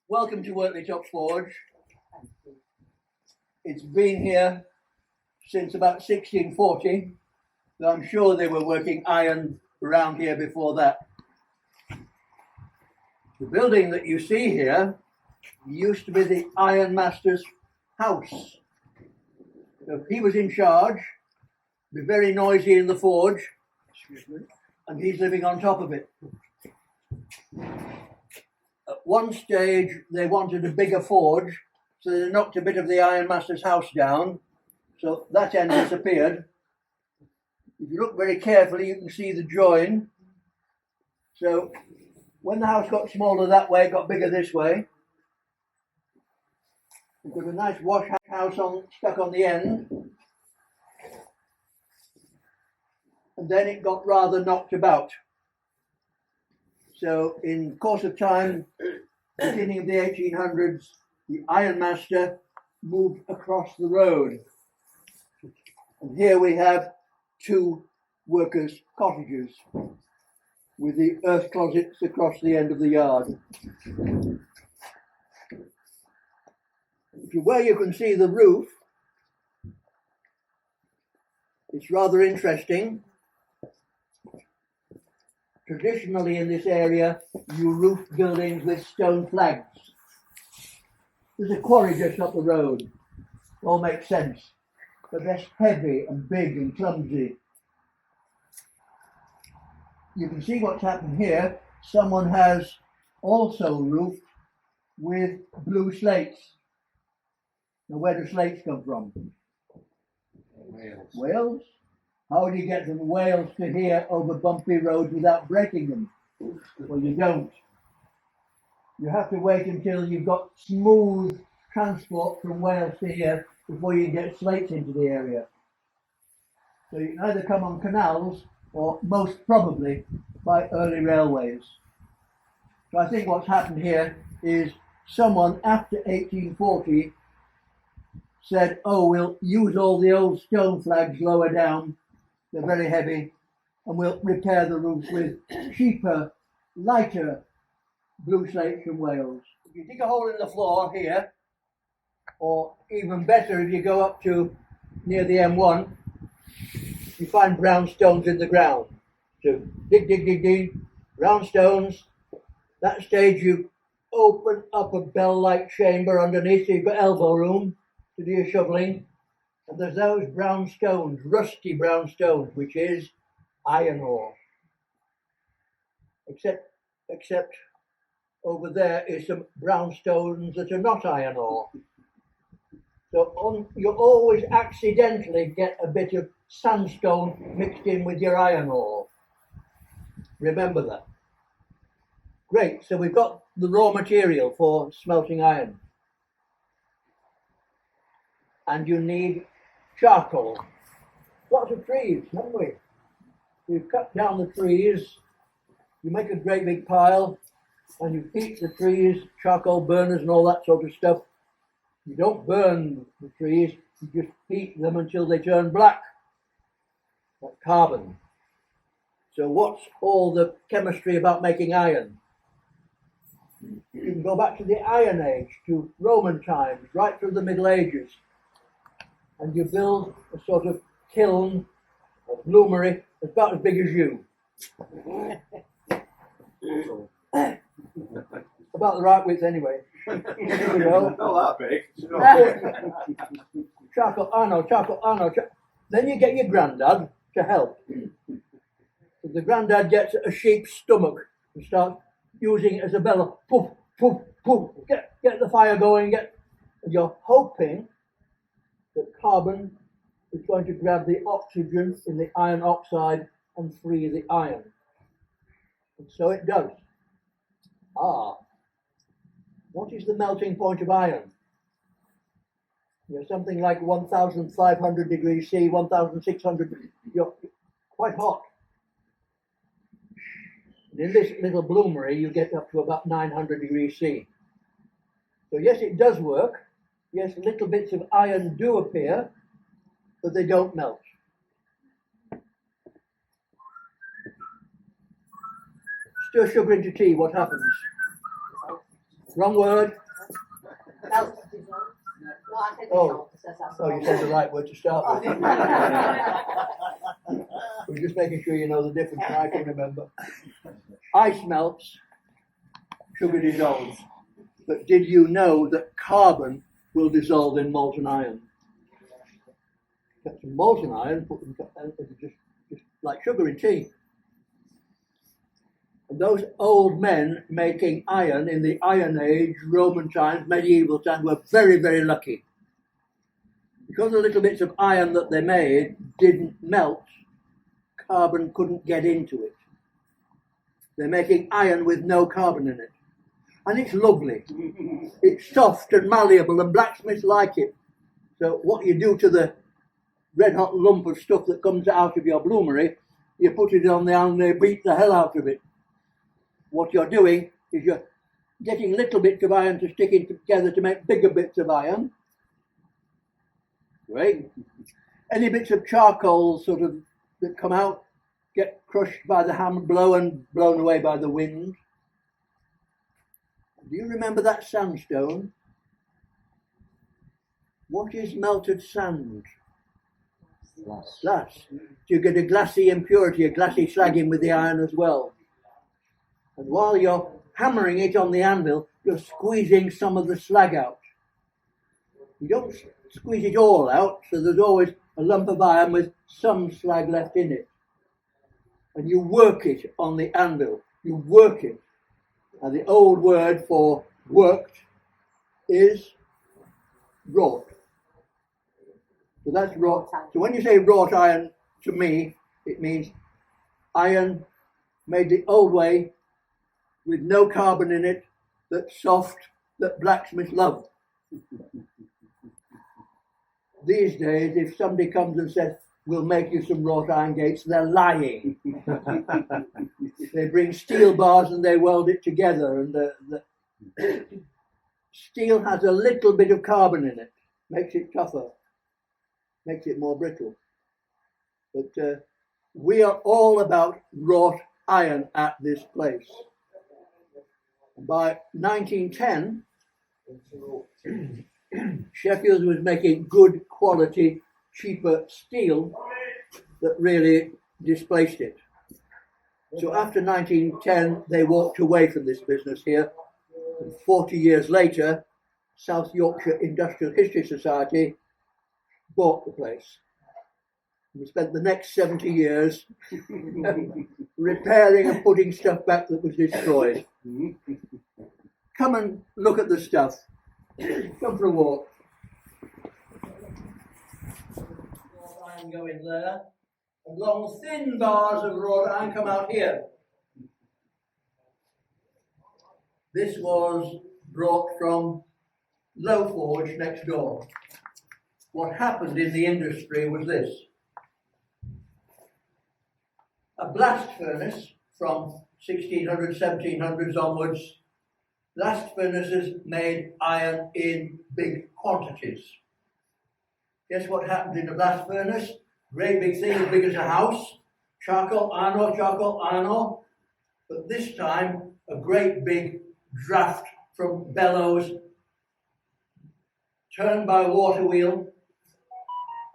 Welcome to Wortley Top Forge. It's been here since about 1640, though I'm sure they were working iron around here before that. The building that you see here used to be the ironmaster's house. So he was in charge, be very noisy in the forge, and he's living on top of it. At one stage, they wanted a bigger forge, so they knocked a bit of the ironmaster's house down, so that end disappeared. If you look very carefully, you can see the join. So when the house got smaller that way, it got bigger this way. We've got a nice wash house stuck on the end. And then it got rather knocked about. So in course of time, beginning of the 1800s, the ironmaster moved across the road. And here we have two workers' cottages with the earth closets across the end of the yard. Where you can see the roof, it's rather interesting. Traditionally in this area, you roof buildings with stone flags. There's a quarry just up the road. It all makes sense. But they're heavy and big and clumsy. You can see what's happened here. Someone has also roofed with blue slates. Now where do slates come from? Wales. Wales? How do you get from Wales to here over bumpy roads without breaking them? Well, you don't. You have to wait until you've got smooth transport from Wales to here before you get slates into the area. So you can either come on canals or most probably by early railways. So I think what's happened here is someone after 1840 said, oh, we'll use all the old stone flags lower down, they're very heavy, and we'll repair the roofs with cheaper, lighter blue slates from Wales. If you dig a hole in the floor here, or even better if you go up to near the M1, you find brown stones in the ground. So dig, brown stones. That stage you open up a bell-like chamber underneath, so you've got elbow room to do your shoveling, and there's those brown stones, rusty brown stones, which is iron ore. Except over there is some brown stones that are not iron ore. So you always accidentally get a bit of sandstone mixed in with your iron ore. Remember that. Great, so we've got the raw material for smelting iron. And you need charcoal. Lots of trees, haven't we? You cut down the trees, you make a great big pile, and you heat the trees, charcoal burners and all that sort of stuff. You don't burn the trees, you just heat them until they turn black, like carbon. So what's all the chemistry about making iron? You can go back to the Iron Age, to Roman times, right through the Middle Ages. And you build a sort of kiln, a bloomery, about as big as you. About the right width anyway. There we go. Not that big. Charcoal. Then you get your granddad to help. So the granddad gets a sheep's stomach and starts using it as a bellow. Poof, poof, poof. Get the fire going. And you're hoping that carbon is going to grab the oxygen in the iron oxide and free the iron. And so it does. What is the melting point of iron? Something like 1,500 degrees C, 1,600, you're quite hot. And in this little bloomery, you get up to about 900 degrees C. So yes, it does work. Yes, little bits of iron do appear, but they don't melt. Stir sugar into tea, what happens? Wrong word. Melt. No, I said Oh. dissolve, so that's Oh, you said the right word to start with. We're just making sure you know the difference, and I can remember. Ice melts, sugar dissolves. But did you know that carbon will dissolve in molten iron? Get some molten iron, put them just like sugar in tea. And those old men making iron in the Iron Age, Roman times, medieval times, were very, very lucky. Because the little bits of iron that they made didn't melt, carbon couldn't get into it. They're making iron with no carbon in it. And it's lovely. It's soft and malleable, and blacksmiths like it. So what you do to the red hot lump of stuff that comes out of your bloomery, you put it on the iron and they beat the hell out of it. What you're doing is you're getting little bits of iron to stick in together to make bigger bits of iron. Right? Any bits of charcoal sort of that come out get crushed by the hammer blow and blown away by the wind. Do you remember that sandstone? What is melted sand? Glass. Glass. So you get a glassy impurity, a glassy slagging with the iron as well. And while you're hammering it on the anvil, you're squeezing some of the slag out. You don't squeeze it all out, so there's always a lump of iron with some slag left in it. And you work it on the anvil. You work it. And the old word for worked is wrought. So that's wrought. So when you say wrought iron, to me, it means iron made the old way with no carbon in it, that's soft, that blacksmiths love. These days, if somebody comes and says, we'll make you some wrought iron gates, they're lying. They bring steel bars and they weld it together, and the steel has a little bit of carbon in it, makes it tougher, makes it more brittle. But we are all about wrought iron at this place. By 1910, Sheffield was making good quality, cheaper steel that really displaced it. So after 1910, they walked away from this business here. And 40 years later, South Yorkshire Industrial History Society bought the place. We spent the next 70 years repairing and putting stuff back that was destroyed. Come and look at the stuff. Come for a walk. Wrought iron go in there, and long thin bars of wrought iron come out here. This was brought from Low Forge next door. What happened in the industry was this. A blast furnace from 1600s, 1700s onwards, blast furnaces made iron in big quantities. Guess what happened in a blast furnace? Great big thing, as big as a house. Charcoal, iron ore. But this time, a great big draft from bellows, turned by a water wheel,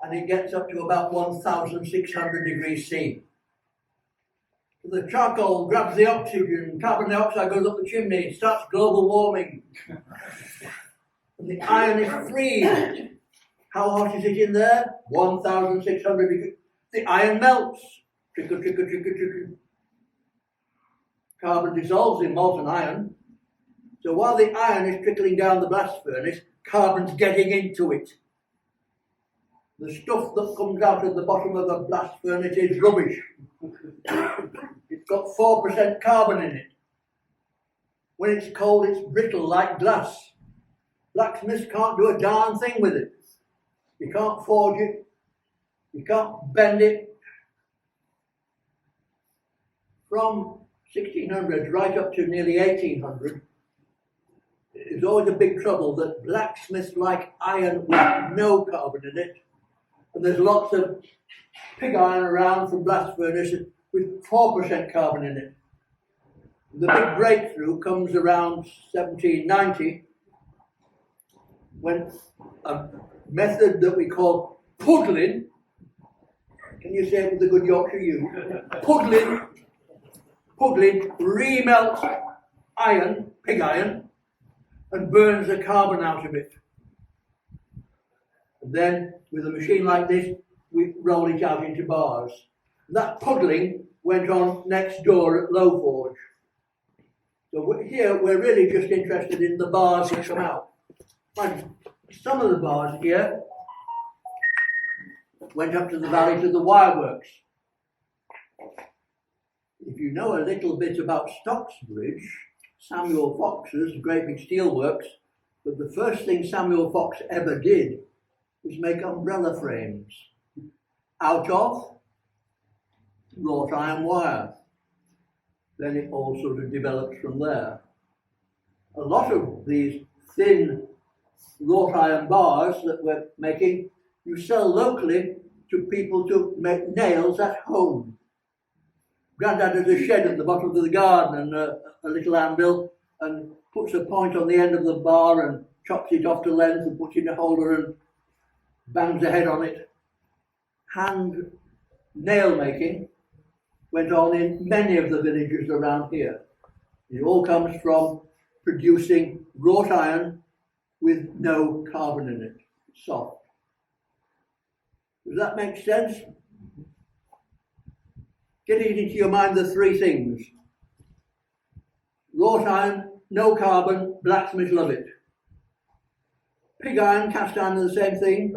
and it gets up to about 1,600 degrees C. The charcoal grabs the oxygen, carbon dioxide goes up the chimney, it starts global warming. And the iron is freed. How hot is it in there? 1,600 degrees. The iron melts. Trickle. Carbon dissolves in molten iron. So while the iron is trickling down the blast furnace, carbon's getting into it. The stuff that comes out of the bottom of a blast furnace is rubbish. It's got 4% carbon in it. When it's cold, it's brittle like glass. Blacksmiths can't do a darn thing with it. You can't forge it. You can't bend it. From 1600 right up to nearly 1800, there's always a big trouble that blacksmiths like iron with no carbon in it. And there's lots of pig iron around from blast furnaces with 4% carbon in it. The big breakthrough comes around 1790 when a method that we call puddling, can you say it with a good Yorkshire you? Puddling remelts iron, pig iron, and burns the carbon out of it. And then with a machine like this, we roll it out into bars. That puddling went on next door at Low Forge. So here we're really just interested in the bars that come out. And some of the bars here went up to the valley to the wireworks. If you know a little bit about Stocksbridge, Samuel Fox's great big steelworks, but the first thing Samuel Fox ever did was make umbrella frames out of wrought iron wire. Then it all sort of developed from there. A lot of these thin wrought iron bars that we're making, you sell locally to people to make nails at home. Grandad has a shed at the bottom of the garden and a little anvil, and puts a point on the end of the bar and chops it off to length and puts it in a holder and bangs a head on it. Hand nail making went on in many of the villages around here. It all comes from producing wrought iron with no carbon in it. It's soft. Does that make sense? Get it into your mind, the three things. Wrought iron, no carbon, blacksmiths love it. Pig iron, cast iron are the same thing.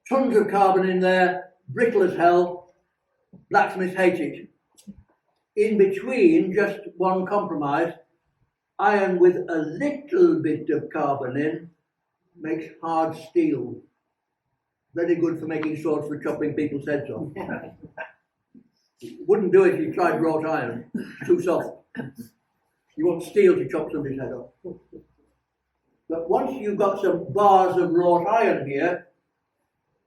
Tons of carbon in there, brittle as hell, blacksmiths hate it. In between, just one compromise, iron with a little bit of carbon in makes hard steel. Very good for making swords for chopping people's heads off. Wouldn't do it if you tried wrought iron, it's too soft. You want steel to chop somebody's head off. But once you've got some bars of wrought iron here,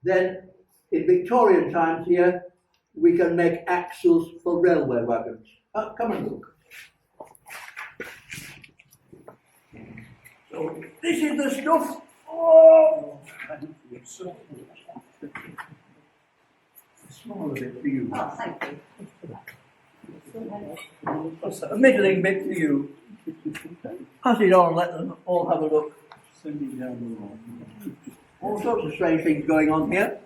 then in Victorian times here, we can make axles for railway wagons. Come and look. So this is the stuff. Oh! Small a bit for you. Oh, thank you. A middling bit for you. Pass it on, let them all have a look. Send it down the line. All sorts of strange things going on here.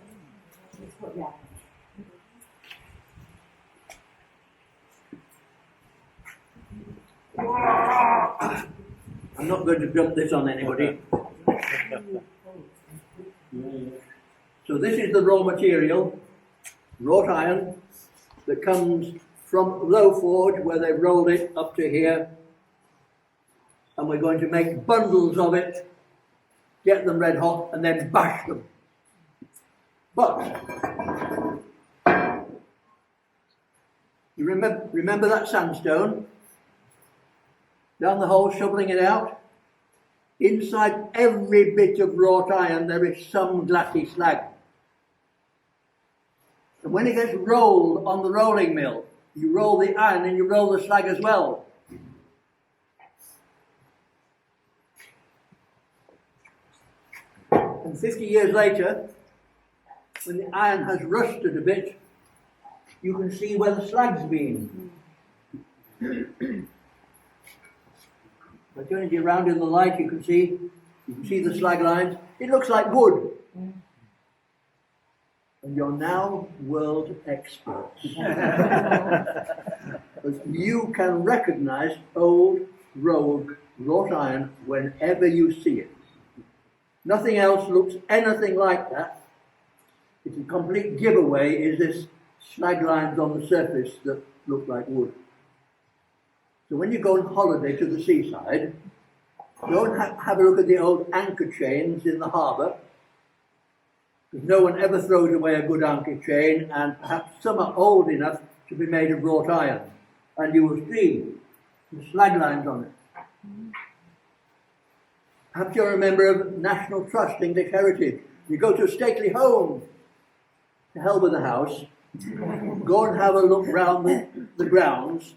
I'm not going to dump this on anybody. So this is the raw material, wrought iron, that comes from Low Forge, where they rolled it up to here. And we're going to make bundles of it, get them red hot, and then bash them. But you remember that sandstone? Down the hole, shoveling it out. Inside every bit of wrought iron there is some glassy slag. And when it gets rolled on the rolling mill, you roll the iron and you roll the slag as well. And 50 years later, when the iron has rusted a bit, you can see where the slag's been. By turning it around in the light, you can see the slag lines. It looks like wood. And you're now world experts. You can recognize old rogue wrought iron whenever you see it. Nothing else looks anything like that. It's a complete giveaway is this slag lines on the surface that look like wood. So when you go on holiday to the seaside, go and have a look at the old anchor chains in the harbour. Because no one ever throws away a good anchor chain, and perhaps some are old enough to be made of wrought iron. And you will see the slag lines on it. Perhaps you're a member of National Trust, English Heritage. You go to a stately home. To hell with the house. Go and have a look round the grounds.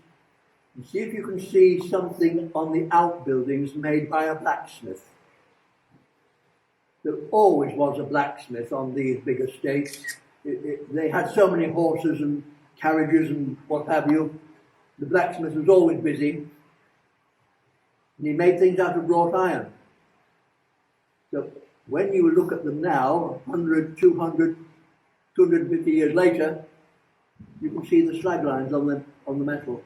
And see if you can see something on the outbuildings made by a blacksmith. There always was a blacksmith on these big estates. They had so many horses and carriages and what have you. The blacksmith was always busy. And he made things out of wrought iron. So when you look at them now, 100, 200, 250 years later, you can see the slag lines on the metal.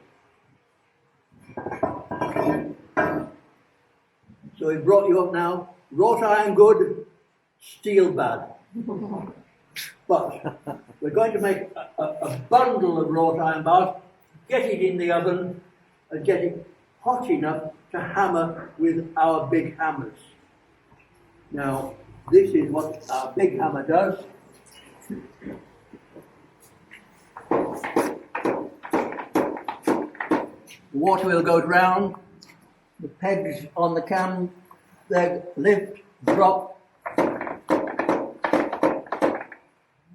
So it brought you up now, wrought iron good, steel bad. But we're going to make a bundle of wrought iron bars, get it in the oven, and get it hot enough to hammer with our big hammers. Now, this is what our big hammer does. The water wheel goes round, the pegs on the cam, they lift, drop,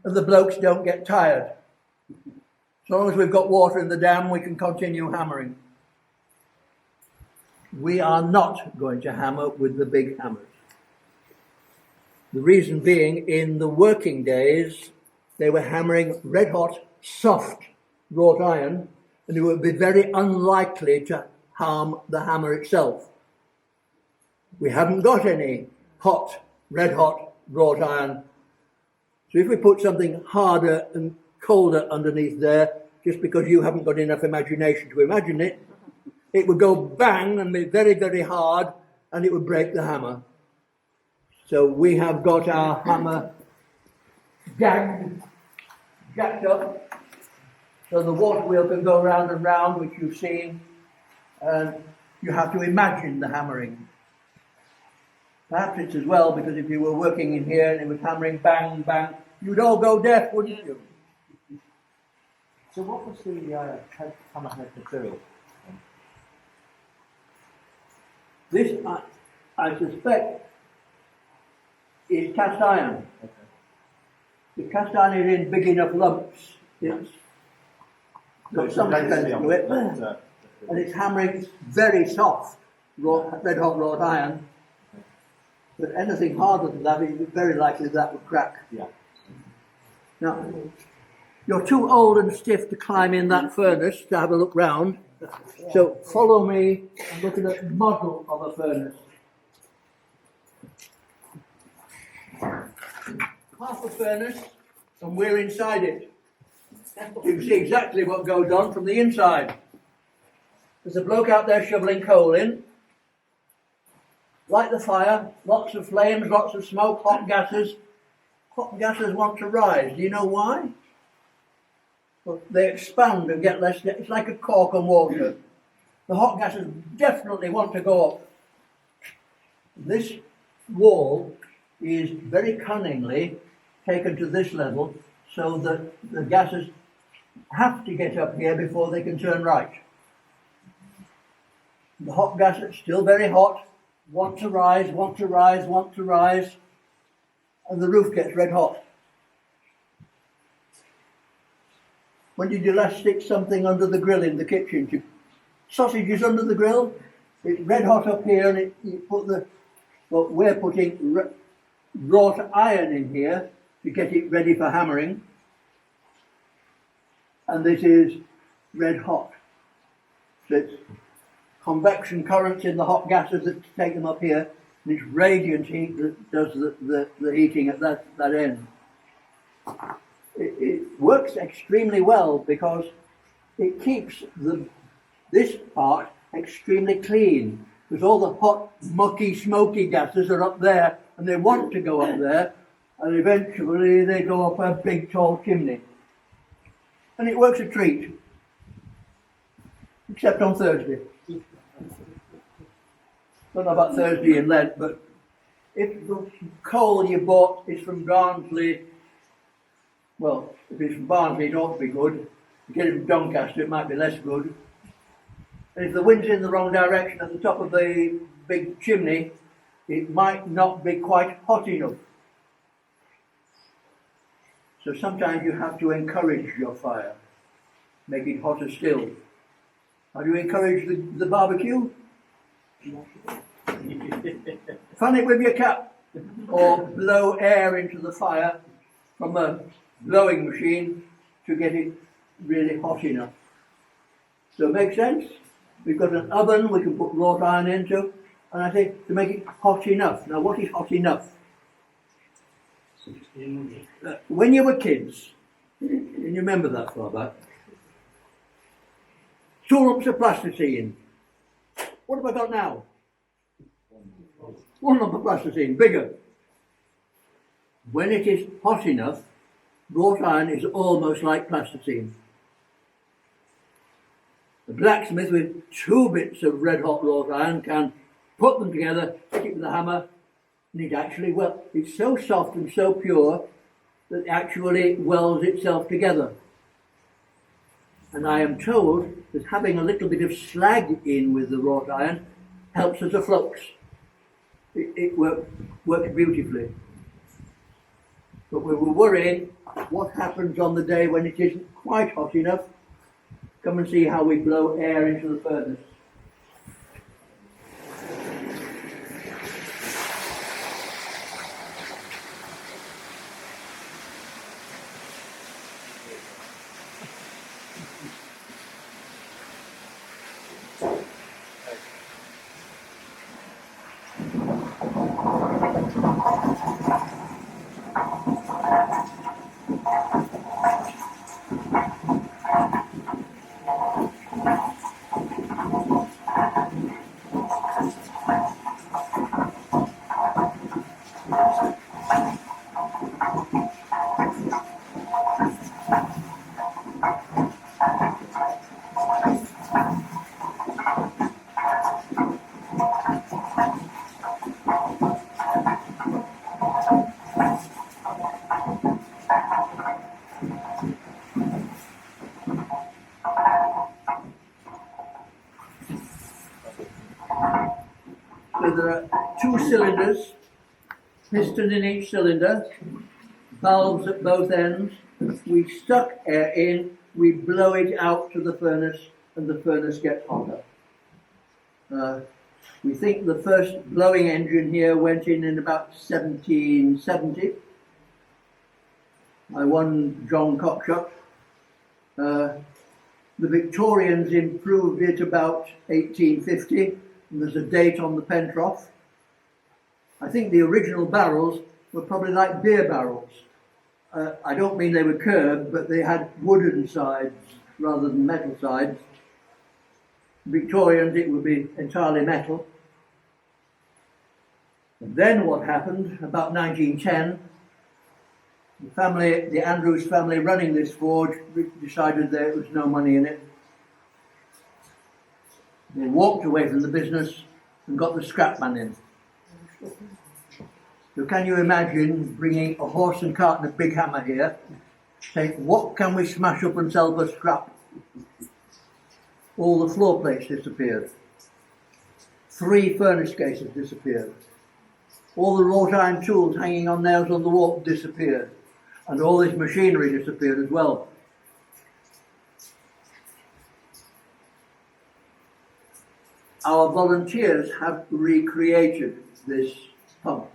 and the blokes don't get tired. As long as we've got water in the dam, we can continue hammering. We are not going to hammer with the big hammers. The reason being, in the working days, they were hammering red hot, soft wrought iron, and it would be very unlikely to harm the hammer itself. We haven't got any hot, red hot wrought iron. So if we put something harder and colder underneath there, just because you haven't got enough imagination to imagine it, it would go bang and be very, very hard, and it would break the hammer. So we have got our hammer jacked up, so the water wheel can go round and round, which you've seen, and you have to imagine the hammering. Perhaps it's as well, because if you were working in here and it was hammering bang, bang, you'd all go deaf, wouldn't you? So what was the hammerhead material? This, I suspect, is cast iron. Okay. The cast iron is in big enough lumps. It's got some strength to it, and it's hammering very soft, red hot wrought iron. But anything harder than that, it's very likely that would crack. Yeah. Now, you're too old and stiff to climb in that furnace to have a look round. So follow me and look at the model of a furnace. Half a furnace, and we're inside it. You can see exactly what goes on from the inside. There's a bloke out there shoveling coal in. Light the fire, lots of flames, lots of smoke, hot gases. Hot gases want to rise. Do you know why? Well, they expand and get less. It's like a cork on water. The hot gases definitely want to go up. This wall is very cunningly taken to this level so that the gases have to get up here before they can turn right. The hot gases, still very hot, want to rise, want to rise, want to rise, and the roof gets red hot. When did you last stick something under the grill in the kitchen? Sausages under the grill? It's red hot up here, and you put well, we're putting wrought iron in here to get it ready for hammering. And this is red hot. So it's convection currents in the hot gases that take them up here, and it's radiant heat that does the heating at that end. It works extremely well because it keeps this part extremely clean, because all the hot, mucky, smoky gases are up there, and they want to go up there, and eventually they go up a big tall chimney. And it works a treat, except on Thursday. Don't know about Thursday in Lent, but if the coal you bought is from Barnsley, well, if it's from Barnsley, it ought to be good. If you get it from Doncaster, it might be less good. And if the wind's in the wrong direction at the top of the big chimney, it might not be quite hot enough. So sometimes you have to encourage your fire, make it hotter still. How do you encourage the barbecue? Fan it with your cap, or blow air into the fire from a blowing machine to get it really hot enough. So it makes sense? We've got an oven we can put wrought iron into, and I say to make it hot enough. Now what is hot enough? When you were kids, and you remember that far back, 2 lumps of plasticine. What have I got now? 1 lump of plasticine, bigger. When it is hot enough, wrought iron is almost like plasticine. The blacksmith with 2 bits of red hot wrought iron can put them together, hit it with a hammer, and it actually, well, it's so soft and so pure that it actually welds itself together. And I am told that having a little bit of slag in with the wrought iron helps as a flux. It works beautifully. But we were worrying what happens on the day when it isn't quite hot enough. Come and see how we blow air into the furnace. So there are 2 cylinders, piston in each cylinder, valves at both ends. We suck air in, we blow it out to the furnace, and the furnace gets hotter. We think the first blowing engine here went in about 1770 by one John Cockshott. The Victorians improved it about 1850, and there's a date on the Pentroff. I think the original barrels were probably like beer barrels. I don't mean they were curved, but they had wooden sides rather than metal sides. Victorians, it would be entirely metal. And then what happened, about 1910, the Andrews family running this forge decided there was no money in it. They walked away from the business and got the scrapman in. So can you imagine bringing a horse and cart and a big hammer here, saying, what can we smash up and sell for scrap? All the floor plates disappeared. 3 furnace cases disappeared. All the wrought iron tools hanging on nails on the wall disappeared. And all this machinery disappeared as well. Our volunteers have recreated this pump.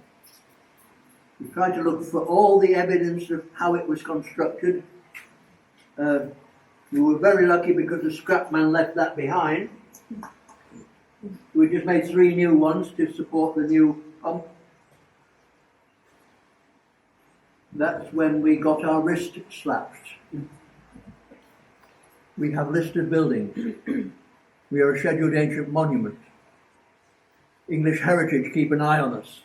We tried to look for all the evidence of how it was constructed. We were very lucky because the scrapman left that behind. We just made 3 new ones to support the new pump. That's when we got our wrist slapped. We have listed buildings. We are a scheduled ancient monument. English Heritage keep an eye on us.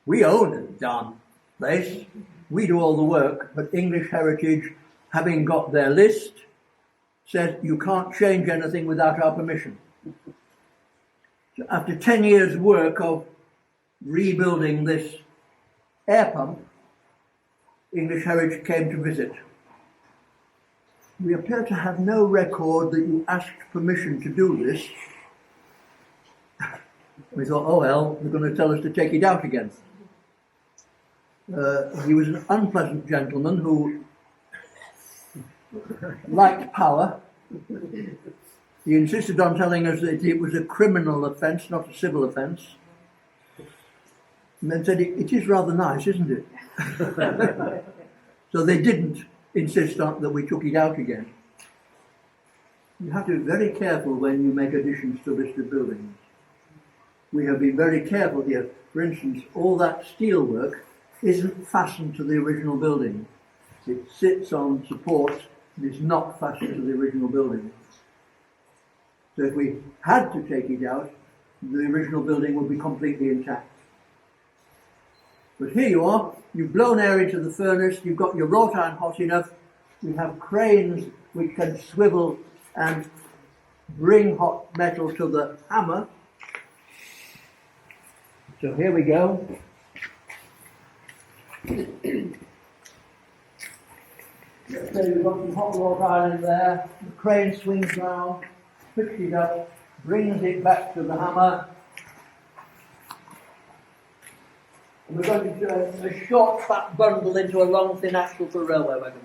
We own the darn place. We do all the work, but English Heritage, having got their list, says you can't change anything without our permission. So after 10 years' work of rebuilding this air pump, English Heritage came to visit. We appear to have no record that you asked permission to do this. We thought, oh well, they're going to tell us to take it out again. He was an unpleasant gentleman who liked power He insisted on telling us that it was a criminal offence, not a civil offence. And then said, it is rather nice, isn't it? So they didn't insist on that we took it out again. You have to be very careful when you make additions to listed buildings. We have been very careful here. For instance, all that steelwork isn't fastened to the original building. It sits on support and is not fastened to the original building. So if we had to take it out, the original building would be completely intact. But here you are, you've blown air into the furnace, you've got your wrought iron hot enough, we have cranes which can swivel and bring hot metal to the hammer. So here we go. Let's say we've got some hot wrought iron in there, the crane swings round, picks it up, brings it back to the hammer. And we're going to turn a short fat bundle into a long thin axle for a railway wagon.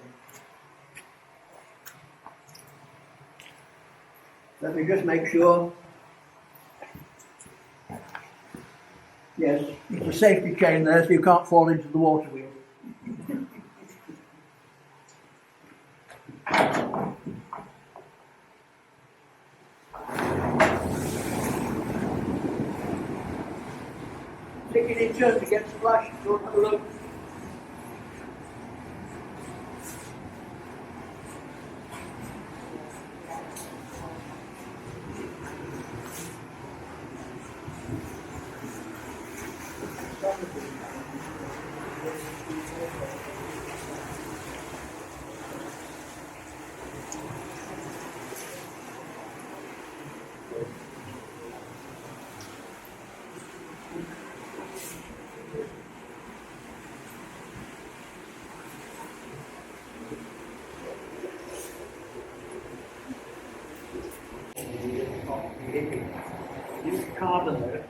Let me just make sure. Yes, it's a safety chain there so you can't fall into the water wheel. Stick it in just to get splashed, don't have a look. Use carbon there.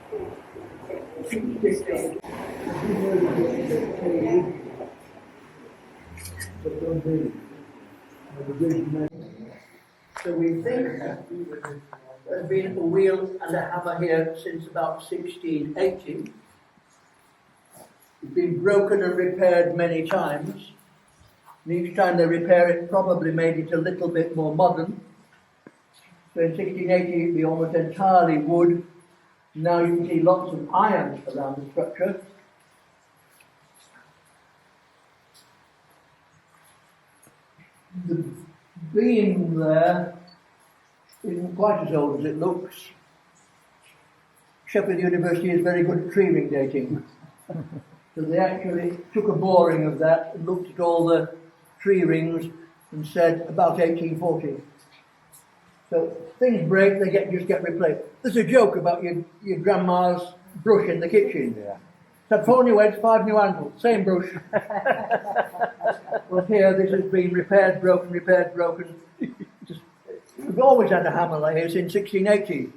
So we think there's been a wheel and a hammer here since about 1680. It's been broken and repaired many times. And each time they repair it, probably made it a little bit more modern. So in 1680 it'd be almost entirely wood. Now you can see lots of iron around the structure. The beam there isn't quite as old as it looks. Sheffield University is very good at tree ring dating. So they actually took a boring of that and looked at all the tree rings and said about 1840. So things break, they just get replaced. There's a joke about your grandma's brush in the kitchen. Yeah. Said 4 new heads, 5 new handles, same brush. Well, here this has been repaired, broken. We've always had a hammer like this since 1680.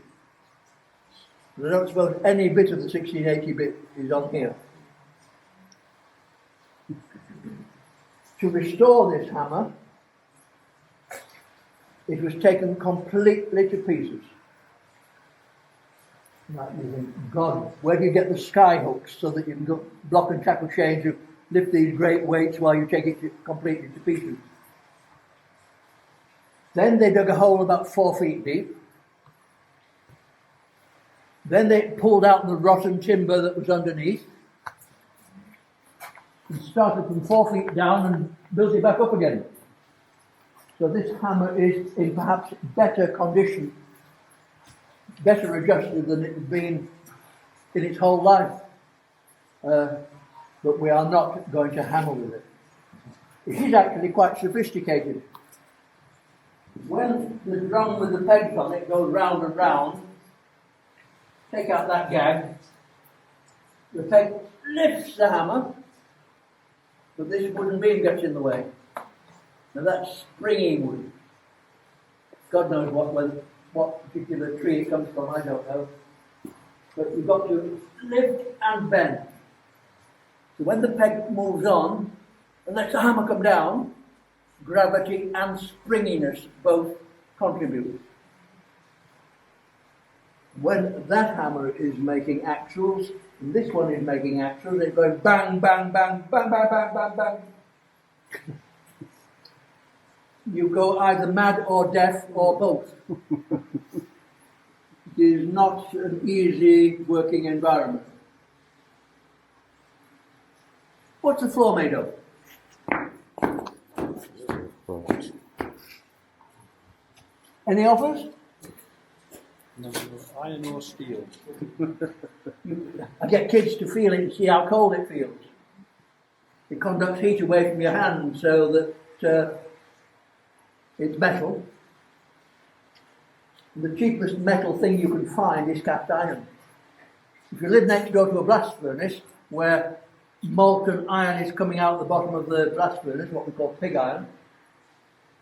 I don't suppose any bit of the 1680 bit is on here. To restore this hammer, it was taken completely to pieces. Like you think, God, where do you get the sky hooks so that you can go block and tackle chain to lift these great weights while you take it completely to pieces? Then they dug a hole about 4 feet deep. Then they pulled out the rotten timber that was underneath and started from 4 feet down and built it back up again. So this hammer is in perhaps better condition, better adjusted than it has been in its whole life. But we are not going to hammer with it. It is actually quite sophisticated. When the drum with the pegs on it goes round and round, take out that gag, the peg lifts the hammer, but this wooden beam gets in the way. Now that's springy wood. God knows what particular tree it comes from, I don't know. But you've got to lift and bend. So when the peg moves on and lets the hammer come down, gravity and springiness both contribute. When that hammer is making axles, and this one is making axles, it's going bang, bang, bang, bang, bang, bang, bang, bang. You go either mad or deaf or both. It is not an easy working environment. What's the floor made of? Any offers? No, iron or steel. I get kids to feel it and see how cold it feels. It conducts heat away from your hand so that it's metal. The cheapest metal thing you can find is cast iron. If you live next door to a blast furnace where molten iron is coming out the bottom of the blast furnace, what we call pig iron,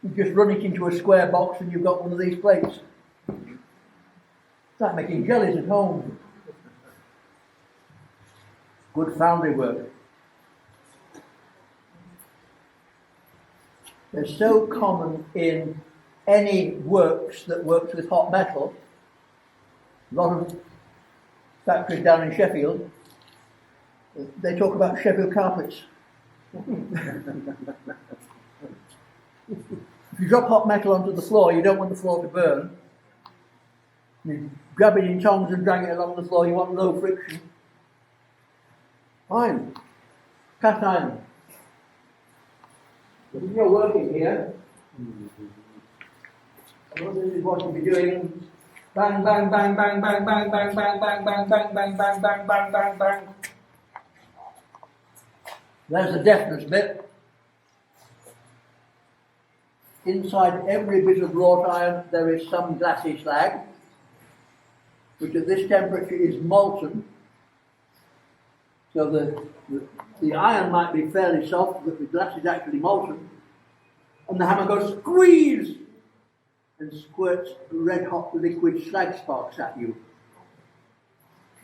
you just run it into a square box and you've got one of these plates. It's like making jellies at home. Good foundry work. They're so common in any works that works with hot metal. A lot of factories down in Sheffield, they talk about Sheffield carpets. If you drop hot metal onto the floor, you don't want the floor to burn. You grab it in tongs and drag it along the floor, you want low friction. Fine. Cast iron. If you're working here, this is what you'll be doing. Bang, bang, bang, bang, bang, bang, bang, bang, bang, bang, bang, bang, bang, bang, bang, bang, bang. There's the deafness bit. Inside every bit of wrought iron there is some glassy slag, which at this temperature is molten. So the iron might be fairly soft, but the glass is actually molten. And the hammer goes squeeze and squirts red hot liquid slag sparks at you.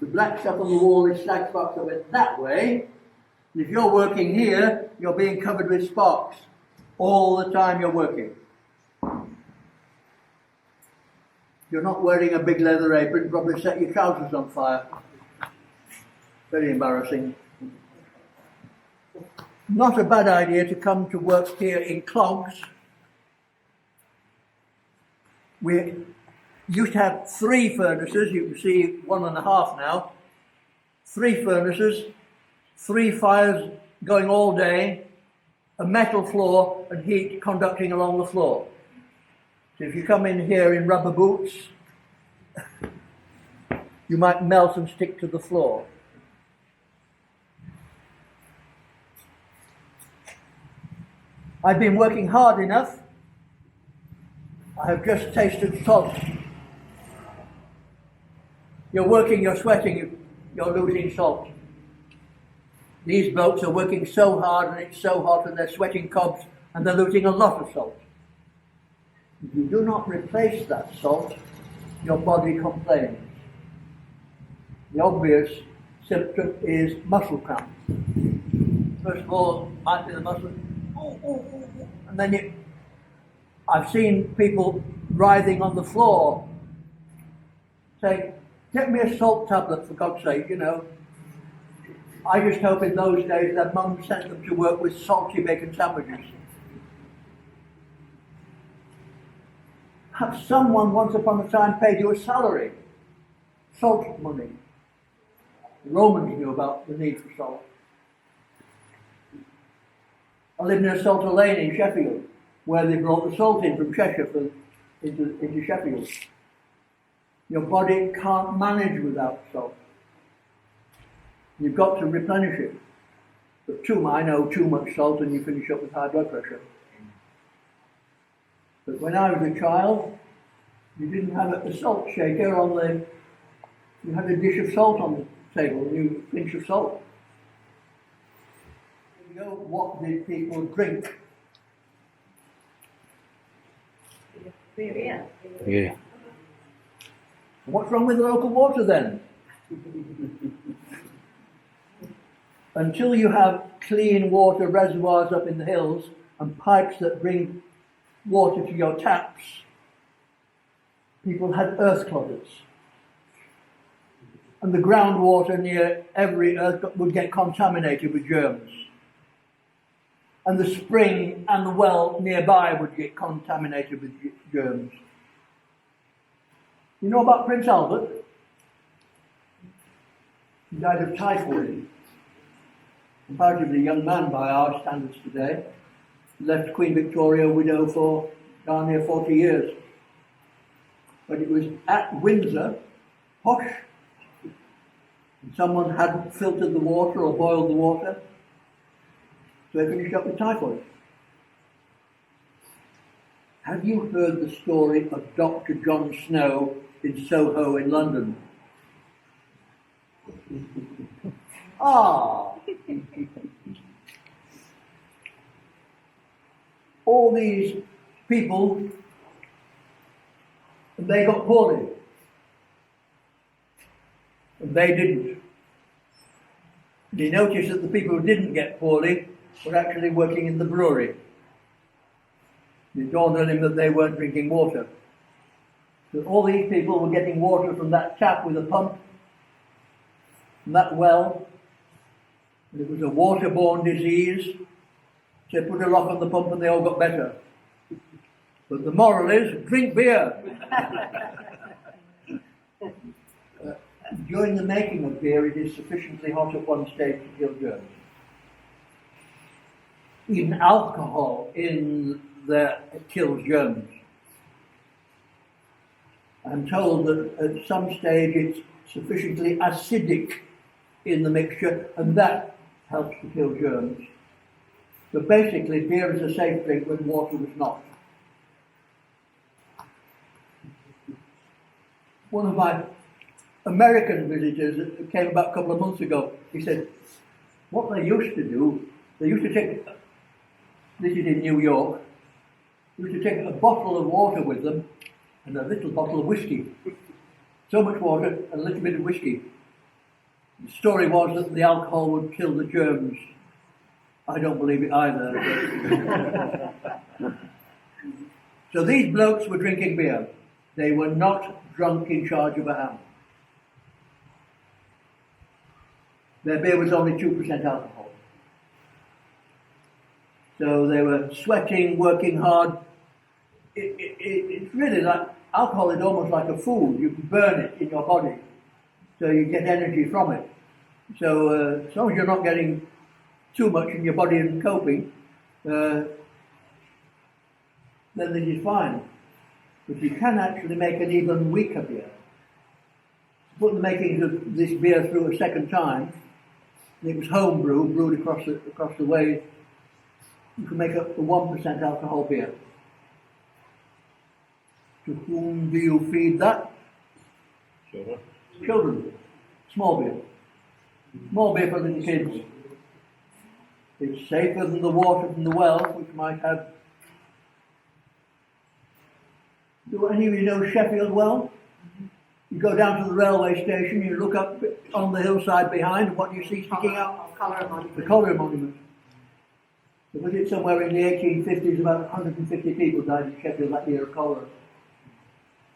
The black stuff on the wall is slag sparks that went that way. And if you're working here, you're being covered with sparks all the time you're working. You're not wearing a big leather apron, probably set your trousers on fire. Very embarrassing. Not a bad idea to come to work here in clogs. We used to have 3 furnaces, you can see 1.5 now. 3 furnaces, 3 fires going all day, a metal floor and heat conducting along the floor. So if you come in here in rubber boots, you might melt and stick to the floor. I've been working hard enough. I have just tasted salt. You're working, you're sweating, you're losing salt. These blokes are working so hard and it's so hot and they're sweating cobs and they're losing a lot of salt. If you do not replace that salt, your body complains. The obvious symptom is muscle cramp. First of all, might be the muscle, and then I've seen people writhing on the floor saying, get me a salt tablet for God's sake, you know. I just hope in those days their mum sent them to work with salty bacon sandwiches. Perhaps someone once upon a time paid you a salary, salt money. The Romans knew about the need for salt. I lived near Salter Lane in Sheffield, where they brought the salt in from Cheshire into Sheffield. Your body can't manage without salt. You've got to replenish it. But I know too much salt and you finish up with high blood pressure. But when I was a child, you didn't have a salt shaker you had a dish of salt on the table, and you pinch of salt. You know, what did people drink? Yeah. What's wrong with the local water then? Until you have clean water reservoirs up in the hills and pipes that bring water to your taps, people had earth closets. And the groundwater near every earth would get contaminated with germs. And the spring and the well nearby would get contaminated with germs. You know about Prince Albert? He died of typhoid. Comparatively young man by our standards today. Left Queen Victoria a widow for darn near 40 years. But it was at Windsor, posh. And someone hadn't filtered the water or boiled the water. So they finished up with typhoid. Have you heard the story of Dr. John Snow in Soho in London? All these people, they got poorly. And they didn't. And he noticed that the people who didn't get poorly were actually working in the brewery. It dawned on him that they weren't drinking water. So all these people were getting water from that tap with a pump, from that well. And it was a waterborne disease. So they put a lock on the pump and they all got better. But the moral is, drink beer. During the making of beer, it is sufficiently hot at one stage to kill germs. Even alcohol in there kills germs. I'm told that at some stage it's sufficiently acidic in the mixture, and that helps to kill germs. So basically, beer is a safe drink when water was not. One of my American visitors that came about a couple of months ago, he said, what they used to do, they used to take, this is in New York, they used to take a bottle of water with them and a little bottle of whiskey. So much water and a little bit of whiskey. The story was that the alcohol would kill the germs. I don't believe it either. So these blokes were drinking beer. They were not drunk in charge of a ham. Their beer was only 2% alcohol. So they were sweating, working hard. It's really like, alcohol is almost like a food. You can burn it in your body, so you get energy from it. So as long as you're not getting too much and your body isn't coping, then this is fine. But you can actually make an even weaker beer. Put the making of this beer through a second time, and it was home brewed across the way, you can make up a 1% alcohol beer. To whom do you feed that? Children. Children. Small beer. Small beer for little kids. It's safer than the water from the well, which might have... Do any of you know Sheffield Well? You go down to the railway station, you look up on the hillside behind, and what do you see sticking out? The Cholera Monument. There was it somewhere in the 1850s, about 150 people died in Sheffield that year of cholera.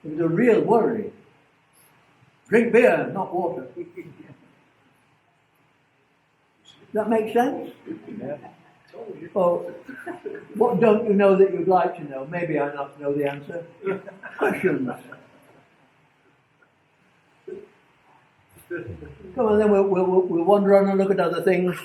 It was a real worry. Drink beer, not water. Does that make sense? Yeah. Oh, what don't you know that you'd like to know? Maybe I not know the answer. Questions? Come on, then we'll wander on and look at other things.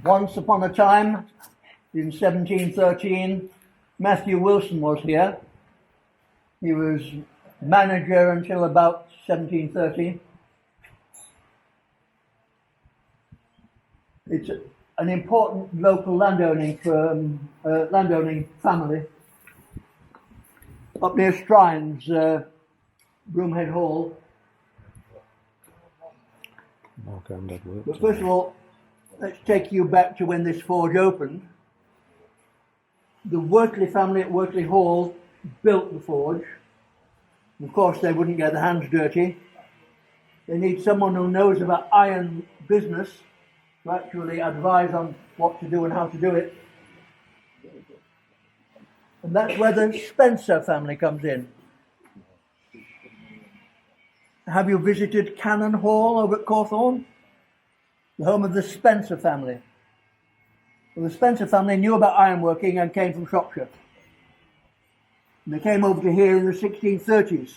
Once upon a time, in 1713, Matthew Wilson was here. He was manager until about 1730. It's an important local landowning family up near Strines, Broomhead Hall. But first of all, let's take you back to when this forge opened. The Wortley family at Wortley Hall built the forge. Of course, they wouldn't get their hands dirty. They need someone who knows about iron business to actually advise on what to do and how to do it. And that's where the Spencer family comes in. Have you visited Cannon Hall over at Cawthorne? The home of the Spencer family. Well, the Spencer family knew about ironworking and came from Shropshire. And they came over to here in the 1630s.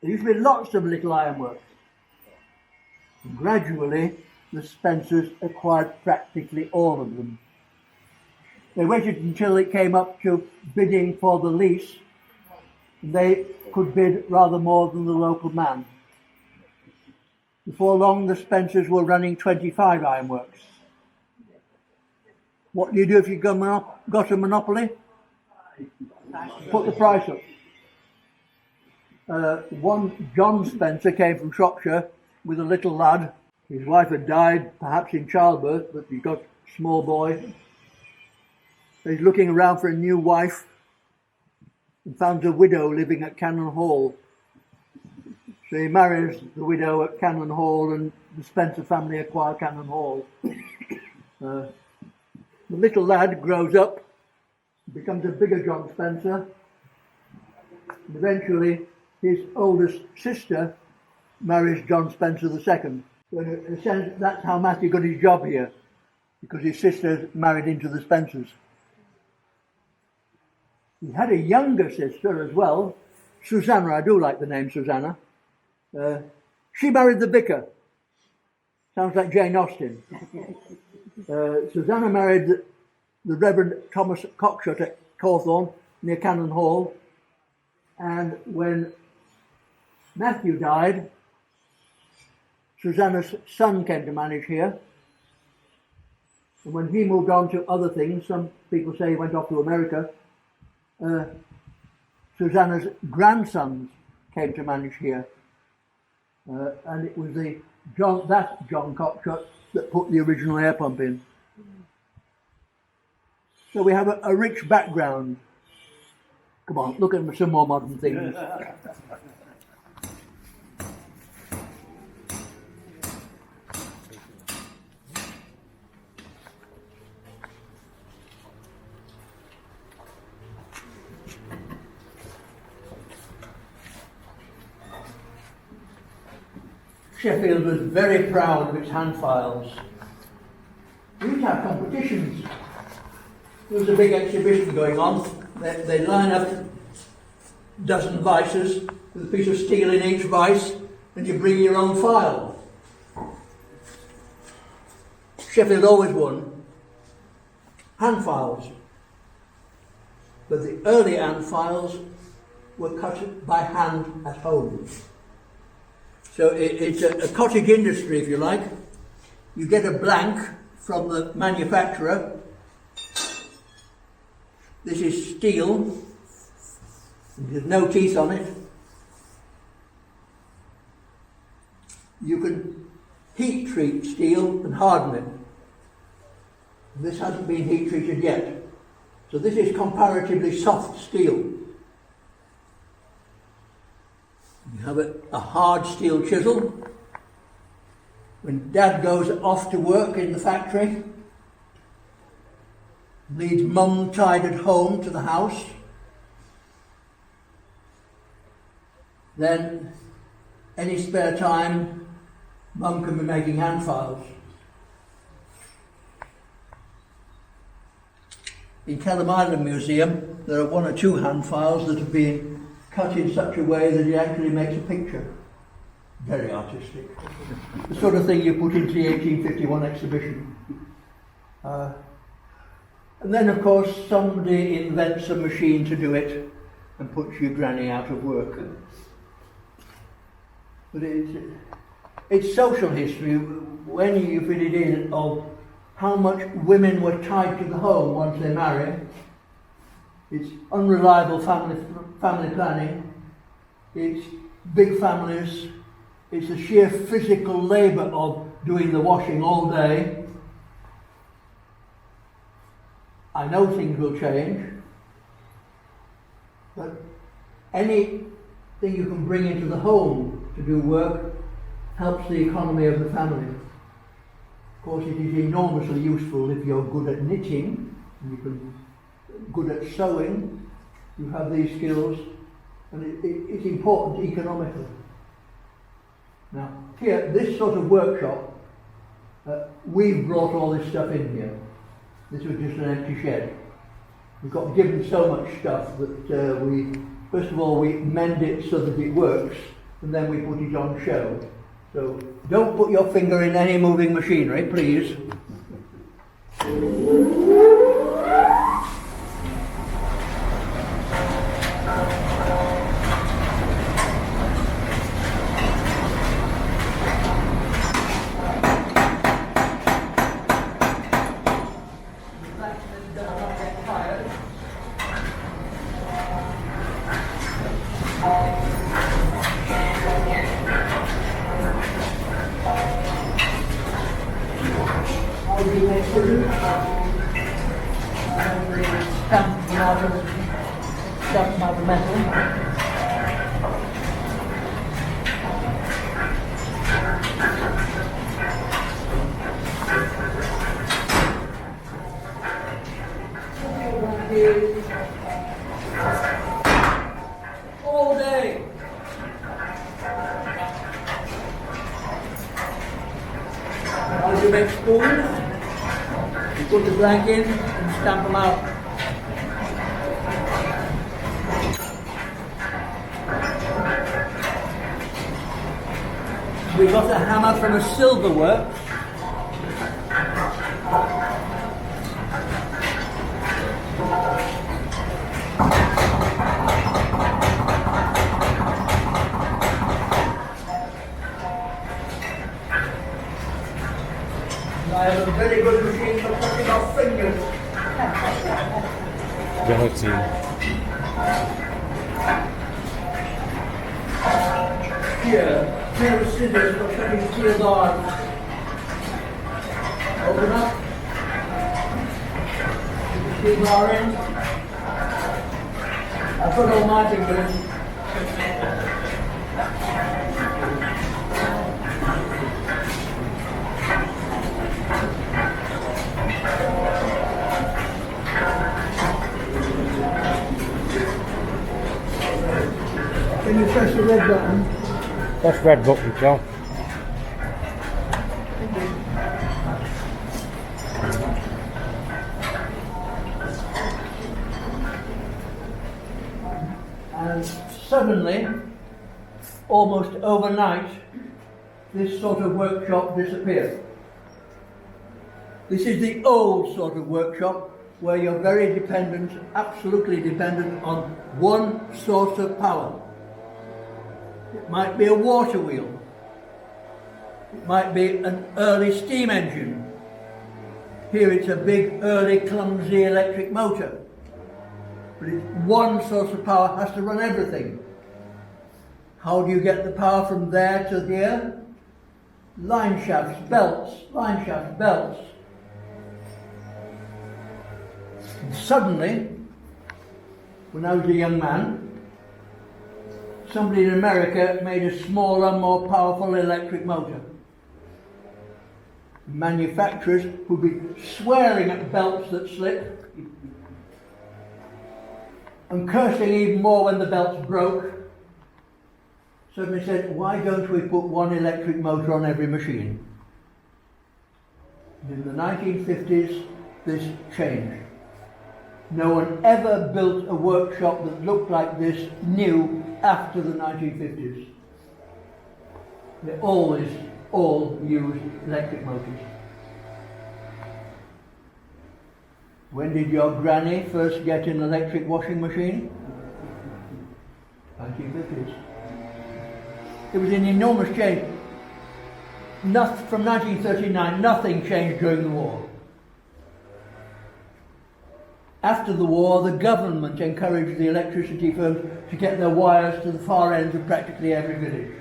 There used to be lots of little ironworks. And gradually, the Spencers acquired practically all of them. They waited until it came up to bidding for the lease. They could bid rather more than the local man. Before long, the Spencers were running 25 ironworks. What do you do if you've got a monopoly? Put the price up. One John Spencer came from Shropshire with a little lad. His wife had died, perhaps in childbirth, but he got a small boy. He's looking around for a new wife and found a widow living at Cannon Hall. So he marries the widow at Cannon Hall, and the Spencer family acquire Cannon Hall. The little lad grows up, becomes a bigger John Spencer, and eventually his oldest sister marries John Spencer II. So in a sense, that's how Matthew got his job here, because his sister married into the Spencers. He had a younger sister as well, Susanna. I do like the name Susanna. She married the vicar. Sounds like Jane Austen. Susanna married the Reverend Thomas Cockshut at Cawthorne near Cannon Hall. And when Matthew died, Susanna's son came to manage here. And when he moved on to other things, some people say he went off to America, Susanna's grandsons came to manage here. And it was that John Cockshut that put the original air pump in. So we have a rich background. Come on, look at some more modern things. Sheffield was very proud of its hand files. We used to have competitions. There was a big exhibition going on. They'd line up a dozen vices with a piece of steel in each vice, and you bring your own file. Sheffield always won. Hand files. But the early hand files were cut by hand at home. So it's a cottage industry, if you like. You get a blank from the manufacturer. This is steel. There's no teeth on it. You can heat treat steel and harden it. This hasn't been heat treated yet. So this is comparatively soft steel. You have a hard steel chisel. When Dad goes off to work in the factory, leads Mum tied at home to the house, then any spare time, Mum can be making hand files. In Kelham Island Museum, there are one or two hand files that have been cut in such a way that it actually makes a picture. Very artistic. The sort of thing you put into the 1851 exhibition. And then, of course, somebody invents a machine to do it and puts your granny out of work. But it's social history when you fit it in of how much women were tied to the home once they marry. It's unreliable family planning. It's big families. It's the sheer physical labour of doing the washing all day. I know things will change. But anything you can bring into the home to do work helps the economy of the family. Of course, it is enormously useful if you're good at knitting, and you can good at sewing, you have these skills, and it's important economically. Now, here, this sort of workshop, we've brought all this stuff in here. This was just an empty shed. We've got given so much stuff that first of all, we mend it so that it works, and then we put it on show. So, don't put your finger in any moving machinery, please. Stamp out the metal. All day. How do you make spoons? You put the blank in and stamp them out. We got a hammer from a silver works. I have a very good machine for cutting off fingers. Genealogy. Here, pair of scissors for cutting steel bars. Open up. Put the steel bar in. I've got all my fingers. Can you press the red button? That's red button, Joe. And suddenly, almost overnight, this sort of workshop disappeared. This is the old sort of workshop where you're very dependent, absolutely dependent on one source of power. It might be a water wheel. It might be an early steam engine. Here it's a big, early, clumsy electric motor. But it's one source of power has to run everything. How do you get the power from there to here? Line shafts, belts, line shafts, belts. And suddenly, when I was a young man, somebody in America made a smaller, more powerful electric motor. Manufacturers would be swearing at belts that slip and cursing even more when the belts broke. Suddenly said, why don't we put one electric motor on every machine? In the 1950s, this changed. No one ever built a workshop that looked like this new after the 1950s. They always all used electric motors. When did your granny first get an electric washing machine? 1950s. It was an enormous change. From 1939, nothing changed during the war. After the war, the government encouraged the electricity firms to get their wires to the far ends of practically every village.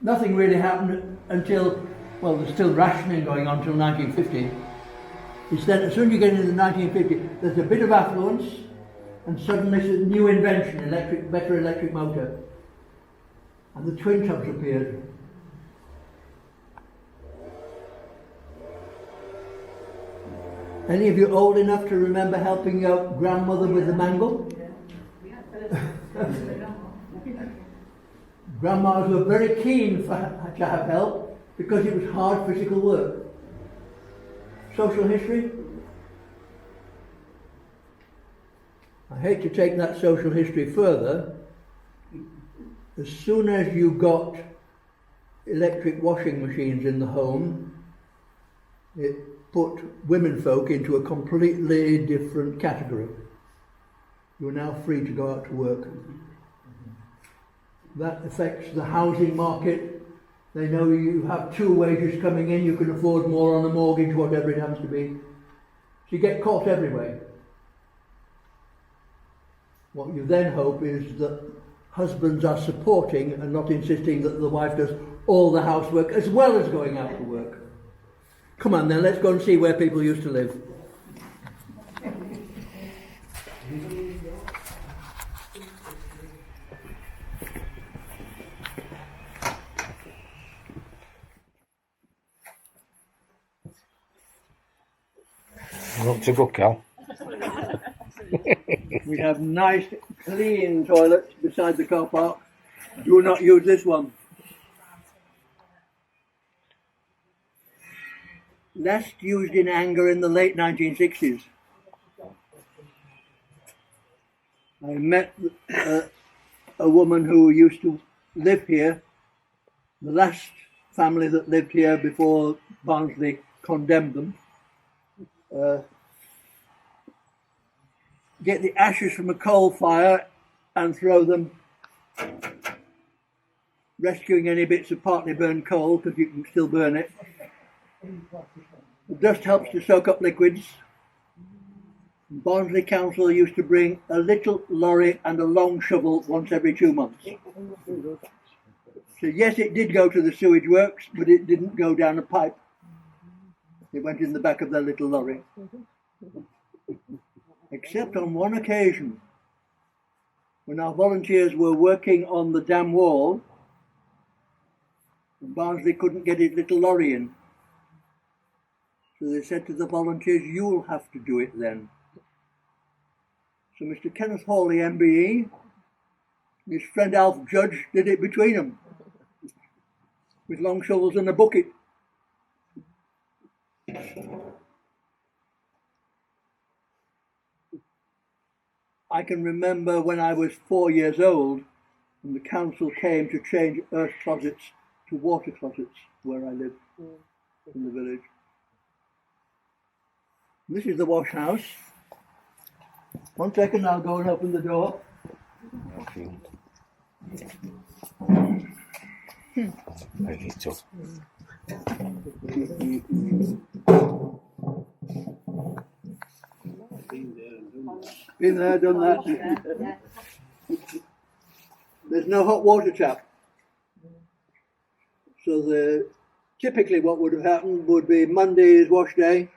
Nothing really happened until, well, there's still rationing going on until 1950. It's then, as soon as you get into the 1950s, there's a bit of affluence, and suddenly it's a new invention, better electric motor. And the twin tubs appeared. Any of you old enough to remember helping your grandmother with the mangle? Grandmas were very keen to have help because it was hard physical work. Social history? I hate to take that social history further. As soon as you got electric washing machines in the home, it put women folk into a completely different category. You're now free to go out to work. That affects the housing market. They know you have 2 wages coming in, you can afford more on a mortgage, whatever it happens to be. So you get caught everywhere. What you then hope is that husbands are supporting and not insisting that the wife does all the housework as well as going out to work. Come on then, let's go and see where people used to live. Up to go, Cal. We have nice, clean toilets beside the car park. Do not use this one. Last used in anger in the late 1960s. I met a woman who used to live here, the last family that lived here before Barnsley condemned them. Get the ashes from a coal fire and throw them, rescuing any bits of partly burned coal because you can still burn it. The dust helps to soak up liquids. Barnsley Council used to bring a little lorry and a long shovel once every 2 months. So yes, it did go to the sewage works, but it didn't go down a pipe. It went in the back of their little lorry. Except on one occasion, when our volunteers were working on the dam wall, and Barnsley couldn't get his little lorry in. So they said to the volunteers, "You'll have to do it then." So Mr. Kenneth Hawley, MBE, and his friend Alf Judge did it between them, with long shovels and a bucket. I can remember when I was 4 years old and the council came to change earth closets to water closets where I lived in the village. This is the wash house. 1 second, I'll go and open the door. Very tough. Been there, done that. There's no hot water tap. So typically what would have happened would be Monday's wash day.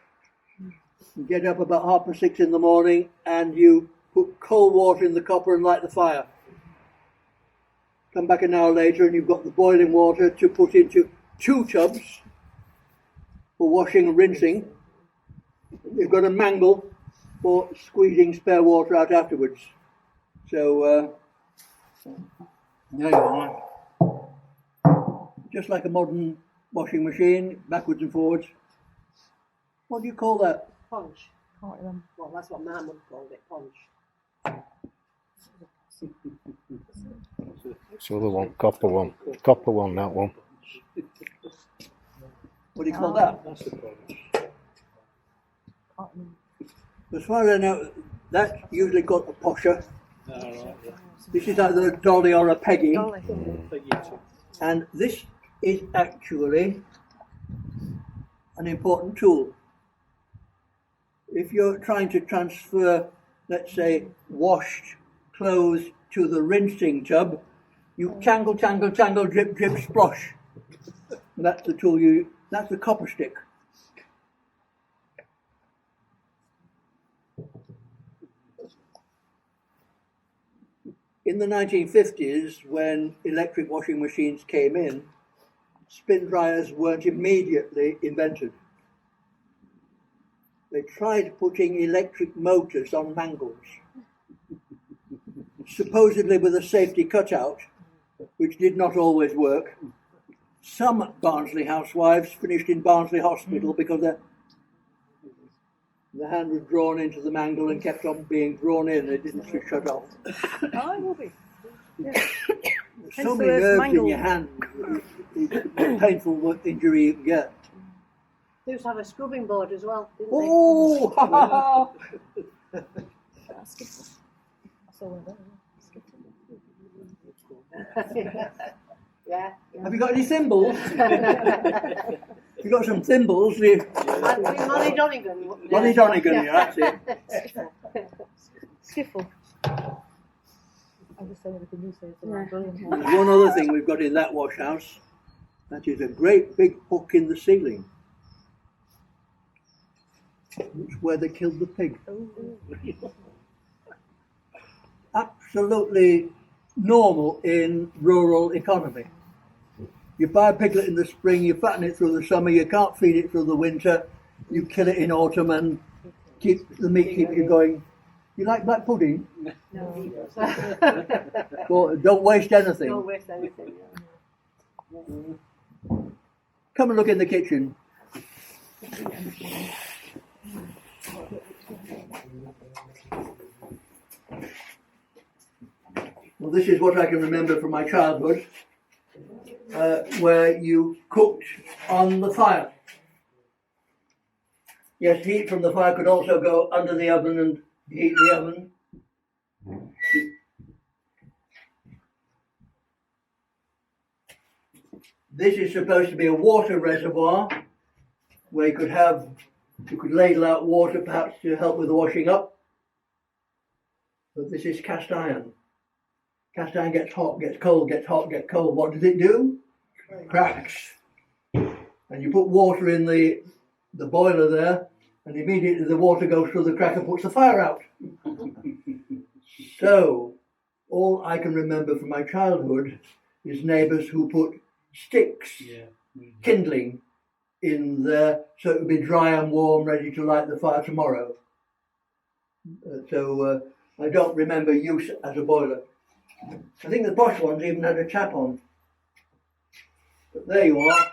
You get up about 6:30 in the morning and you put cold water in the copper and light the fire. Come back an hour later and you've got the boiling water to put into 2 tubs for washing and rinsing. You've got a mangle for squeezing spare water out afterwards. So there you are. Just like a modern washing machine, backwards and forwards. What do you call that? Punch. Well, that's what Mum would call it, punch. So the one, copper one, that one. What do you call that? That's the problem. As far as I know, that's usually called a posher. All right, yeah. This is either a dolly or a peggy. Thank you too. And this is actually an important tool. If you're trying to transfer, let's say, washed clothes to the rinsing tub, you tangle, tangle, tangle, drip, drip, splosh. And that's the tool that's the copper stick. In the 1950s, when electric washing machines came in, spin dryers weren't immediately invented. They tried putting electric motors on mangles, supposedly with a safety cutout, which did not always work. Some Barnsley housewives finished in Barnsley Hospital because the hand was drawn into the mangle and kept on being drawn in. It didn't shut off. Oh, it will be. Yeah. There's Hence so the many word nerves in mangle. your hand. It's a painful injury you can get. They used to have a scrubbing board as well, didn't Oh! they? That's skiffle. I saw one of them. Skiffle. Yeah. Have you got any thimbles? You got some thimbles? Molly Donegan. Molly Donegan, yeah, that's it. Skiffle. I'm just saying everything you say. There's one other thing we've got in that wash house. That is a great big hook in the ceiling. It's where they killed the pig. Absolutely normal in rural economy. You buy a piglet in the spring, you fatten it through the summer, you can't feed it through the winter, you kill it in autumn and keep the meat keeps you going. You like black pudding? No. Well, don't waste anything. Don't waste anything. Come and look in the kitchen. Well, this is what I can remember from my childhood, where you cooked on the fire. Yes, heat from the fire could also go under the oven and heat the oven. This is supposed to be a water reservoir where you could ladle out water perhaps to help with the washing up. But this is cast iron. Cast iron gets hot, gets cold, gets hot, gets cold. What does it do? Cracks. And you put water in the boiler there, and immediately the water goes through the crack and puts the fire out. So, all I can remember from my childhood is neighbours who put sticks, kindling, in there so it would be dry and warm, ready to light the fire tomorrow. So I don't remember use as a boiler. I think the posh ones even had a tap on. But there you are.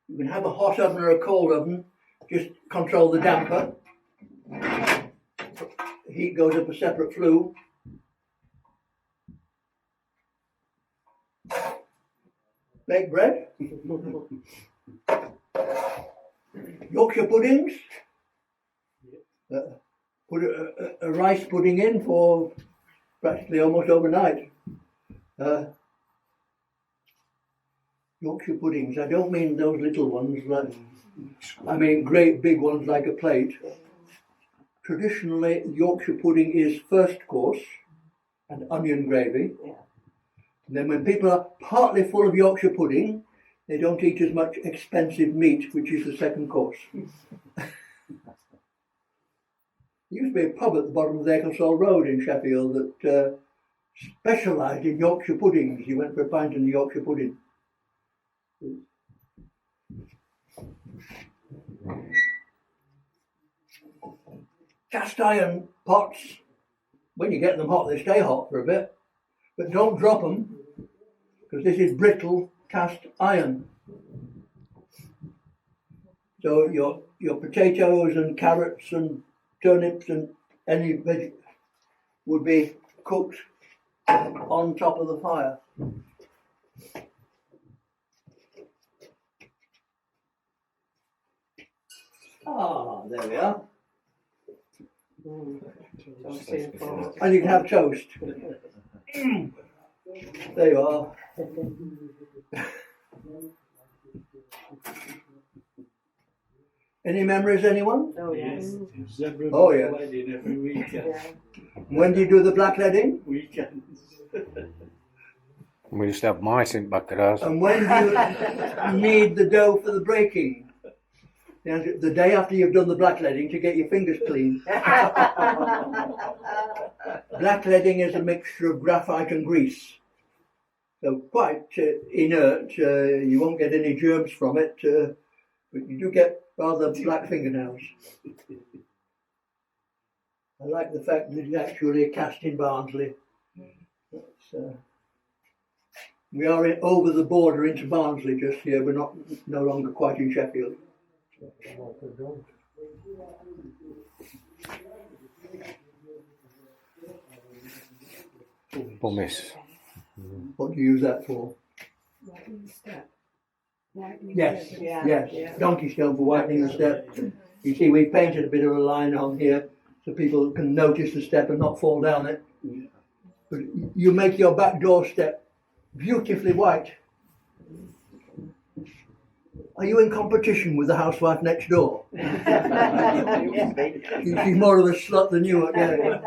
You can have a hot oven or a cold oven, just control the damper. Heat goes up a separate flue. Bake bread. Yorkshire puddings. Put a rice pudding in for practically almost overnight. Yorkshire puddings, I don't mean those little ones, I mean great big ones like a plate. Traditionally, Yorkshire pudding is first course and onion gravy. And then when people are partly full of Yorkshire pudding, they don't eat as much expensive meat, which is the second course. There used to be a pub at the bottom of the Ecclesall Road in Sheffield that specialised in Yorkshire puddings. You went for a pint in the Yorkshire pudding. Cast iron pots, when you get them hot, they stay hot for a bit, but don't drop them, because this is brittle cast iron. So your potatoes and carrots and turnips and any veg would be cooked on top of the fire. Ah, there we are. And you can have toast. There you are. Any memories, anyone? Oh, yes. Oh, yeah. Every weekend. Yeah. When do you do the blackleading? Weekends. We used to have mice in back of ours. And when do you need the dough for the breaking? The day after you've done the blackleading to get your fingers clean. Blackleading is a mixture of graphite and grease. So quite inert, you won't get any germs from it, but you do get rather black fingernails. I like the fact that it's actually cast in Barnsley. We are over the border into Barnsley just here, we're no longer quite in Sheffield. Pumice. What do you use that for? Yes, yes. Donkey stone for whitening the step. You see, we painted a bit of a line on here so people can notice the step and not fall down it. But you make your back door step beautifully white. Are you in competition with the housewife next door? She's more of a slut than you, again.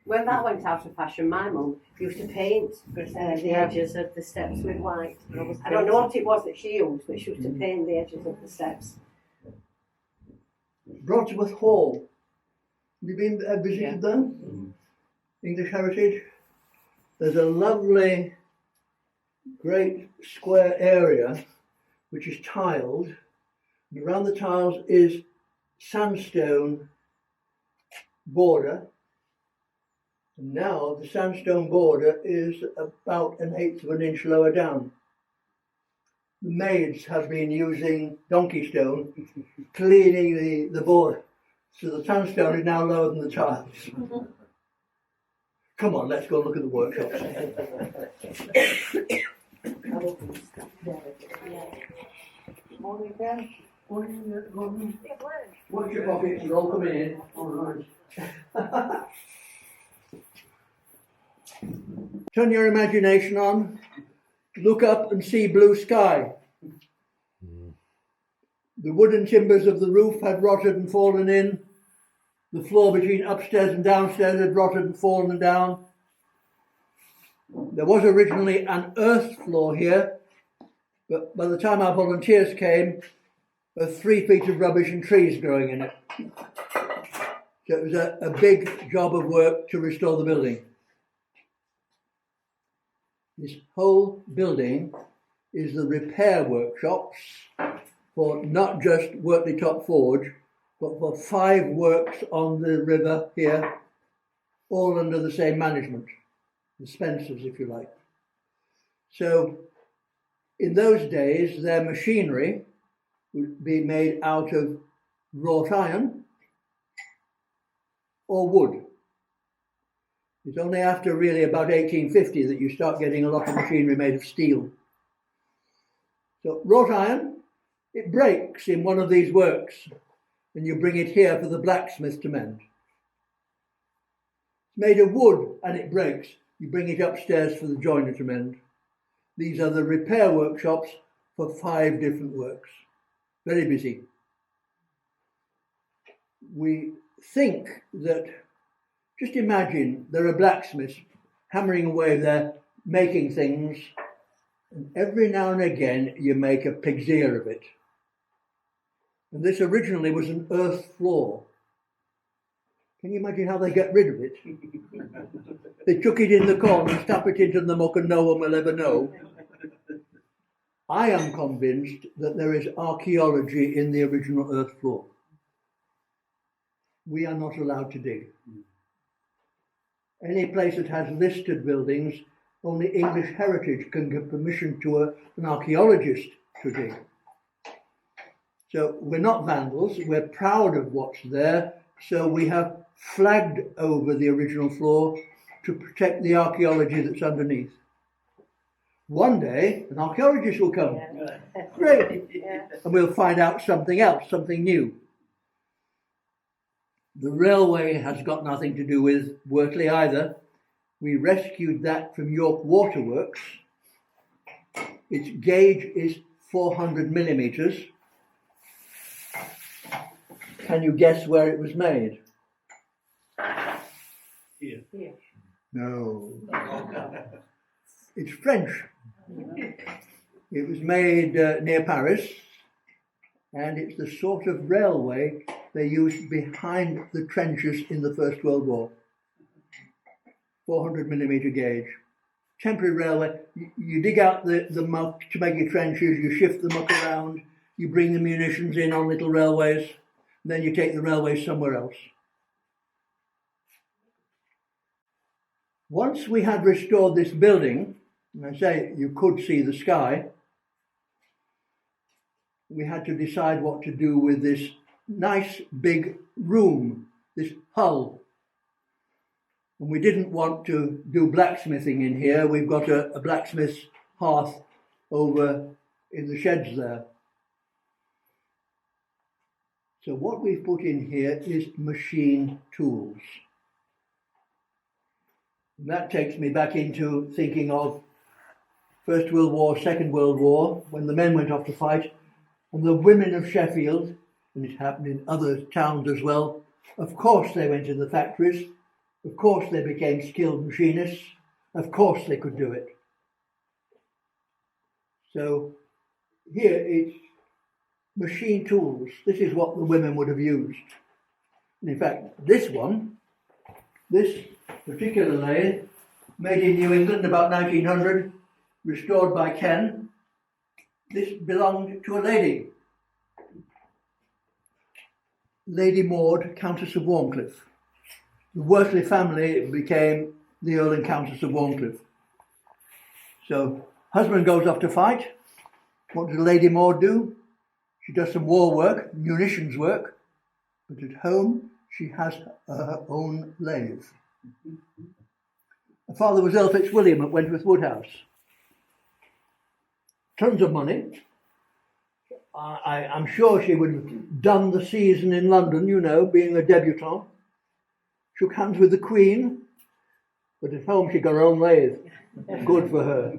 When that went out of fashion, my mum used to paint the edges of the steps with white. I don't know what it was that she used, but she used to paint the edges of the steps. Brodsworth Hall. Have you been visited them? English Heritage. There's a lovely, great square area which is tiled. And around the tiles is sandstone border. And now the sandstone border is about 1/8 of an inch lower down. The maids have been using donkey stone, cleaning the border. So the sandstone is now lower than the tiles. Come on, let's go look at the workshops. Morning, Dan. Watch your pockets, you're all coming in. All right. Turn your imagination on. Look up and see blue sky. The wooden timbers of the roof had rotted and fallen in. The floor between upstairs and downstairs had rotted and fallen down. There was originally an earth floor here, but by the time our volunteers came, there were 3 feet of rubbish and trees growing in it. So it was a big job of work to restore the building. This whole building is the repair workshops for not just Wortley Top Forge, but for 5 works on the river here, all under the same management, the Spencers, if you like. So in those days, their machinery would be made out of wrought iron or wood. It's only after really about 1850 that you start getting a lot of machinery made of steel. So wrought iron, it breaks in one of these works, and you bring it here for the blacksmith to mend. It's made of wood and it breaks. You bring it upstairs for the joiner to mend. These are the repair workshops for 5 different works. Very busy. We think that, just imagine there are blacksmiths hammering away there, making things, and every now and again you make a pig's ear of it. And this originally was an earth floor. Can you imagine how they get rid of it? They chuck it in the corner and stuff it into the muck and no one will ever know. I am convinced that there is archaeology in the original earth floor. We are not allowed to dig. Any place that has listed buildings, only English Heritage can give permission to an archaeologist to dig. So we're not vandals, we're proud of what's there, so we have flagged over the original floor to protect the archaeology that's underneath. One day, an archaeologist will come. Yeah. Great! Yeah. And we'll find out something else, something new. The railway has got nothing to do with Wortley either. We rescued that from York Waterworks. Its gauge is 400 millimetres. Can you guess where it was made? Here. Here. No. It's French. It was made near Paris, and it's the sort of railway they used behind the trenches in the First World War. 400mm gauge. Temporary railway, you dig out the muck to make your trenches, you shift the muck around, you bring the munitions in on little railways, then you take the railways somewhere else. Once we had restored this building, and I say you could see the sky, we had to decide what to do with this nice big room, this hull. And we didn't want to do blacksmithing in here. We've got a blacksmith's hearth over in the sheds there. So what we've put in here is machine tools. And that takes me back into thinking of First World War, Second World War, when the men went off to fight, and the women of Sheffield, and it happened in other towns as well, of course they went in the factories, of course they became skilled machinists, of course they could do it. So here it's machine tools. This is what the women would have used. And in fact, this particular lathe, made in New England about 1900, restored by Ken, this belonged to a lady. Lady Maud, Countess of Warncliffe. The Wortley family became the Earl and Countess of Warncliffe. So, husband goes off to fight. What does Lady Maud do? She does some war work, munitions work, but at home she has her own lathe. Her father was Earl Fitzwilliam at Wentworth Woodhouse. Tons of money. I'm sure she would have done the season in London, you know, being a debutante. Shook hands with the Queen, but at home she got her own lathe. Good for her.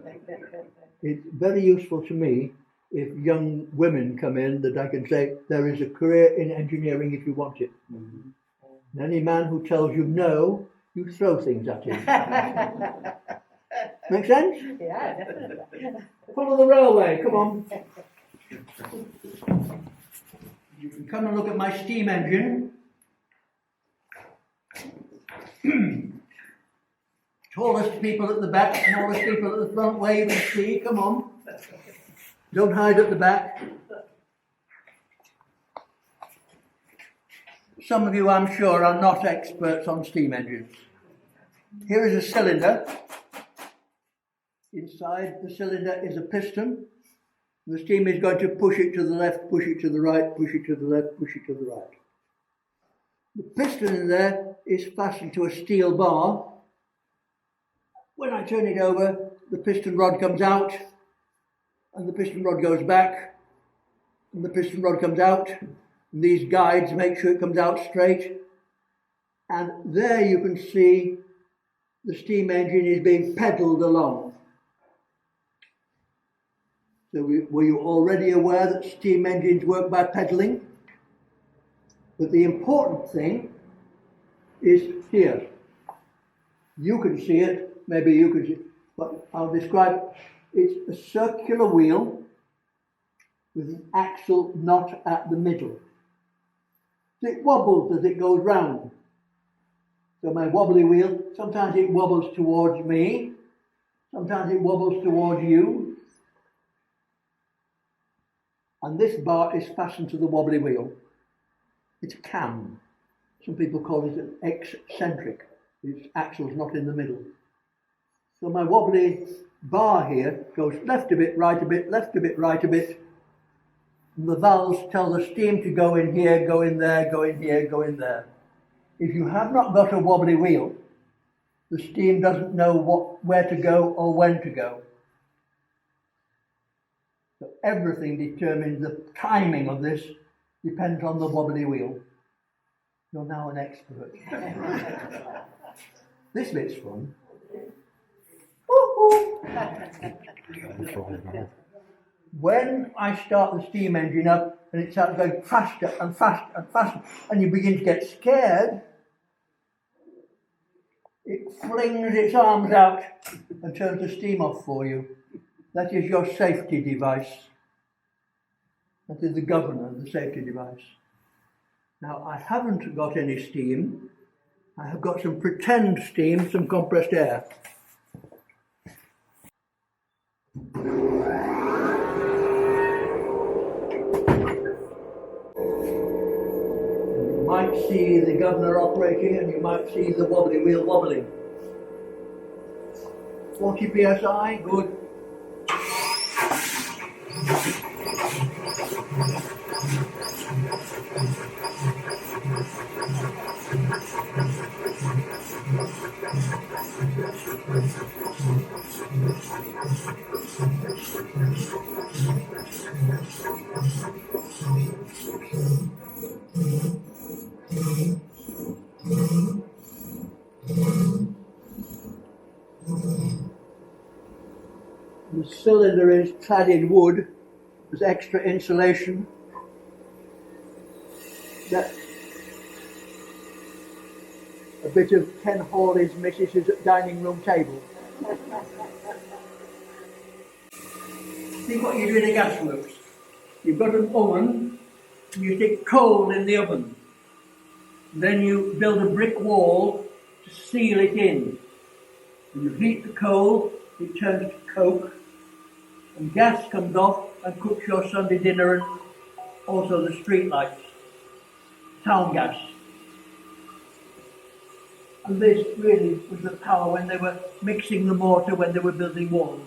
It's very useful to me if young women come in that I can say, there is a career in engineering if you want it. And any man who tells you no, you throw things at him. Make sense? Yeah, definitely. Follow the railway, come on. You can come and look at my steam engine. Tallest people at the back, smallest people at the front, wave and see, come on. Don't hide at the back. Some of you, I'm sure, are not experts on steam engines. Here is a cylinder. Inside the cylinder is a piston. The steam is going to push it to the left, push it to the right, push it to the left, push it to the right. The piston in there is fastened to a steel bar. When I turn it over, the piston rod comes out, and the piston rod goes back, and the piston rod comes out, and these guides make sure it comes out straight. And there you can see the steam engine is being pedalled along. So were you already aware that steam engines work by pedalling? But the important thing is here. You can see it, maybe you can see it, but I'll describe. It's a circular wheel with an axle not at the middle. It wobbles as it goes round. So my wobbly wheel, sometimes it wobbles towards me, sometimes it wobbles towards you. And this bar is fastened to the wobbly wheel. It's a cam. Some people call it an eccentric. Its axle's not in the middle. So my wobbly bar here goes left a bit, right a bit, left a bit, right a bit. And the valves tell the steam to go in here, go in there, go in here, go in there. If you have not got a wobbly wheel, the steam doesn't know where to go or when to go. So everything determines the timing of this depends on the wobbly wheel. You're now an expert. This bit's fun. When I start the steam engine up and it starts going faster and faster and faster, and you begin to get scared, it flings its arms out and turns the steam off for you. That is your safety device. That is the governor, the safety device. Now I haven't got any steam. I have got some pretend steam, some compressed air. You might see the governor operating and you might see the wobbly wheel wobbling. 40 psi, good. The cylinder is clad in wood. There's extra insulation. That a bit of Ken Hawley's Mrs.'s dining room table. See what you do in a gasworks. You've got an oven, and you stick coal in the oven. Then you build a brick wall to seal it in. And you heat the coal, it turns to coke, and gas comes off and cooks your Sunday dinner and also the street lights. Town gas. And this really was the power when they were mixing the mortar, when they were building walls.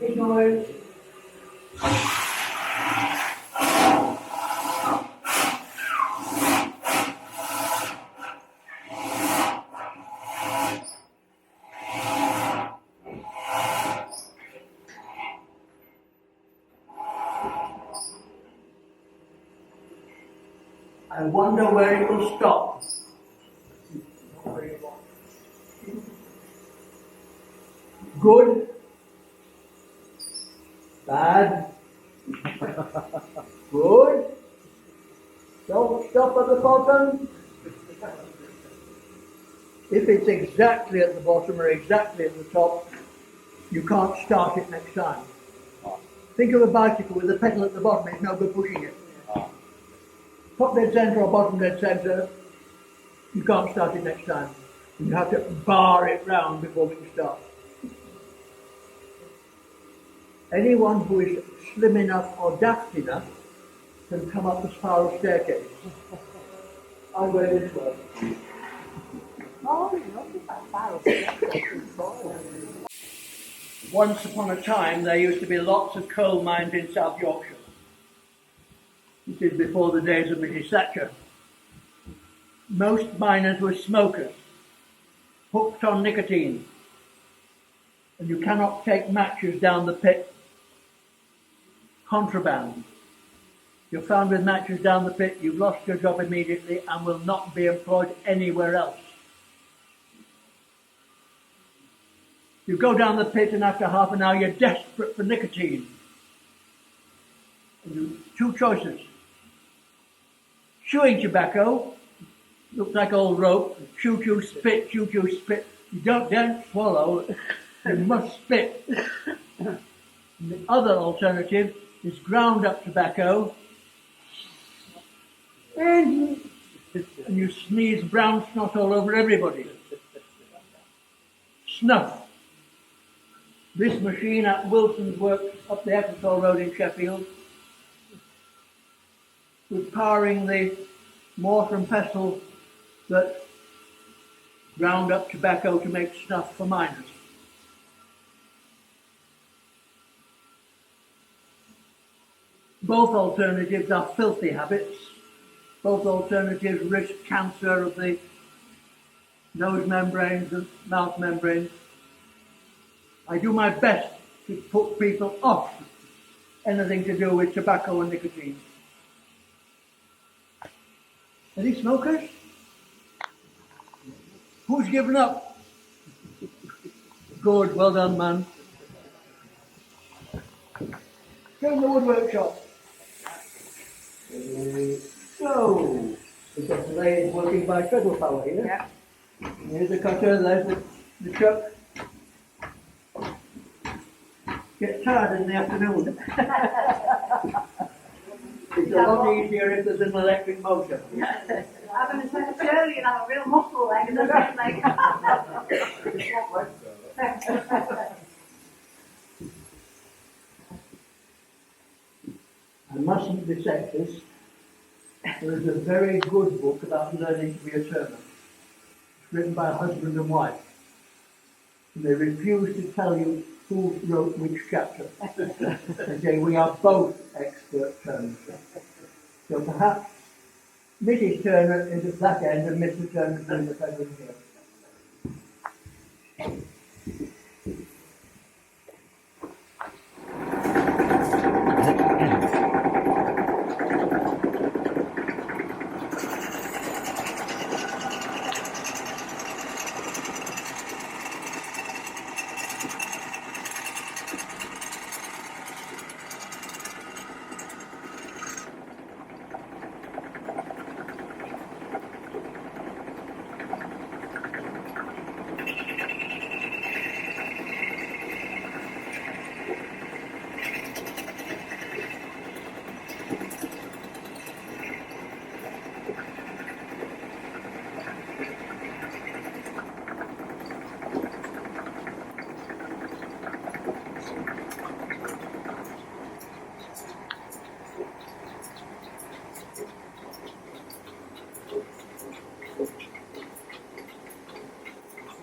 Big noise. I wonder where it will stop. Good. Bad. Good. Don't stop at the bottom. If it's exactly at the bottom or exactly at the top, you can't start it next time. Think of a bicycle with a pedal at the bottom, it's no good pushing it. Top dead centre or bottom dead centre, you can't start it next time. You have to bar it round before we can start. Anyone who is slim enough or daft enough can come up the spiral staircase. I'll go this way. Once upon a time there used to be lots of coal mines in South Yorkshire. This is before the days of Mrs. Thatcher. Most miners were smokers, hooked on nicotine, and you cannot take matches down the pit. Contraband. You're found with matches down the pit, you've lost your job immediately and will not be employed anywhere else. You go down the pit and after half an hour you're desperate for nicotine. And you two choices. Chewing tobacco, looks like old rope, chew, spit. You don't swallow, you must spit. And the other alternative is ground up tobacco, and you sneeze brown snot all over everybody. Snuff. This machine at Wilson's works up the Ecclesall Road in Sheffield was powering the mortar and pestle that ground up tobacco to make snuff for miners. Both alternatives are filthy habits. Both alternatives risk cancer of the nose membranes and mouth membranes. I do my best to put people off anything to do with tobacco and nicotine. Any smokers? Who's given up? Good, well done, man. Go in the wood workshop. So, we've got the lathe working by treadle power here. Yeah. Here's the cutter, there's the chuck. Get tired in the afternoon. It's a lot easier if there's an electric motor. I'm going to say a Shirley and have a real muscle leg and a red leg. I mustn't be sexist. There is a very good book about learning to be a turner. It's written by a husband and wife. And they refuse to tell you who wrote which chapter. They say we are both expert turners. So perhaps Mrs. Turner is at that end and Mr. Turner is at the other here.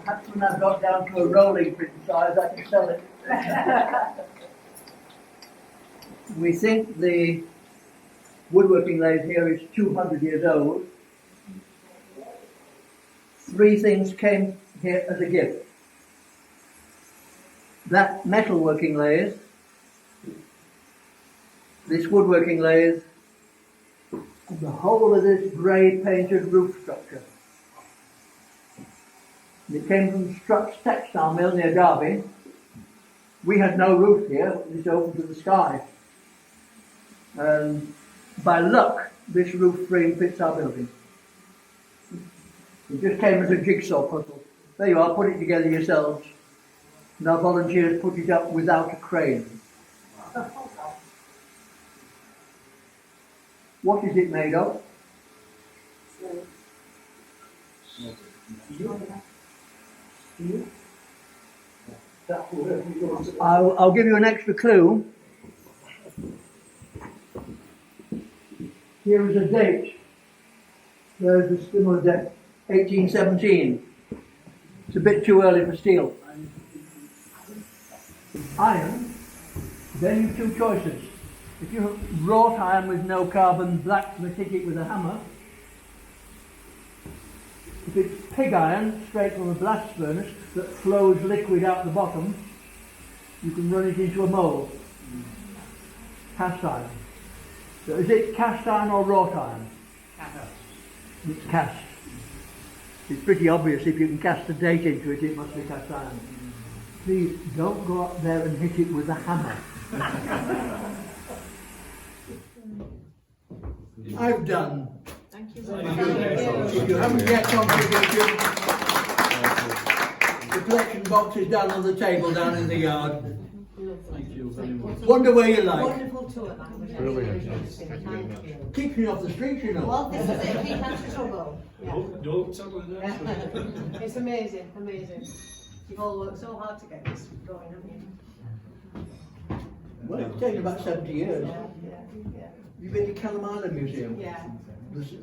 Perhaps when I've got down to a rolling pin size, I can sell it. We think the woodworking lathe here is 200 years old. 3 things came here as a gift. That metalworking lathe, this woodworking lathe, and the whole of this grey painted roof structure. It came from Strutt's textile mill near Derby. We had no roof here, it's open to the sky. And by luck, this roof frame fits our building. It just came as a jigsaw puzzle. There you are, put it together yourselves. And our volunteers put it up without a crane. What is it made of? I'll give you an extra clue. Here is a date. There's the similar date, 1817. It's a bit too early for steel. Iron, then you've 2 choices. If you wrought iron with no carbon, blacksmith hit it with a hammer. If it's pig iron, straight from a blast furnace, that flows liquid out the bottom, you can run it into a mould. Cast iron. So is it cast iron or wrought iron? Cast. It's cast. It's pretty obvious if you can cast a date into it, it must be cast iron. Please don't go up there and hit it with a hammer. I've done. Thank you. If you haven't yet contributed, the collection box is down on the table down in the yard. Thank you very much. Wander where you like. Wonderful tour, that was Brilliant. really interesting. Thank you. Keeps me off the streets, you know. Well, this is it. Keep out of trouble. Yeah. Don't tell her that. It's amazing, amazing. You've all worked so hard to get this going, haven't you? Well, it's taken about 70 years. Yeah. You've been to Callum Island Museum? Yeah.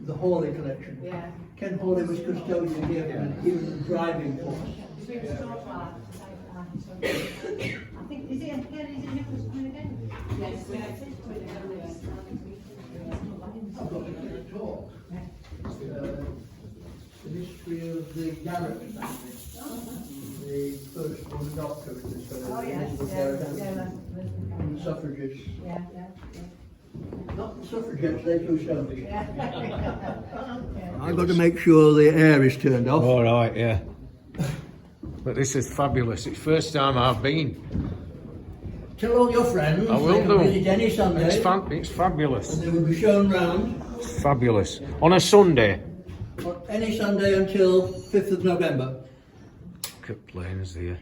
The Hawley collection. Yeah. Ken Hawley was custodian here for even the driving force. It's been so far. I think, is it again, is it Nicholas coming again? Yes. I've got a talk. The history of the Garrett family. The first one doctor in this Oh, yes. and the suffragists. Yeah. Not the suffragettes, they're too stoned. Yeah. I've got to make sure the air is turned off. All right, yeah. But this is fabulous. It's the first time I've been. Tell all your friends. I will they can do. visit any Sunday. It's fabulous. And they will be shown round It's fabulous. On a Sunday. on any Sunday until 5th of November. Look at planes there.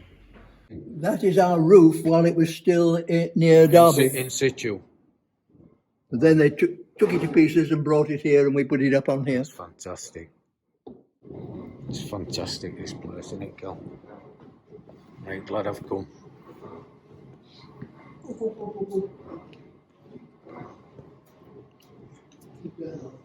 That is our roof while it was still near Derby. In situ. And then they took it to pieces and brought it here, and we put it up on here. It's fantastic. It's fantastic, this place, isn't it, Cal? I'm glad I've come. Keep going on.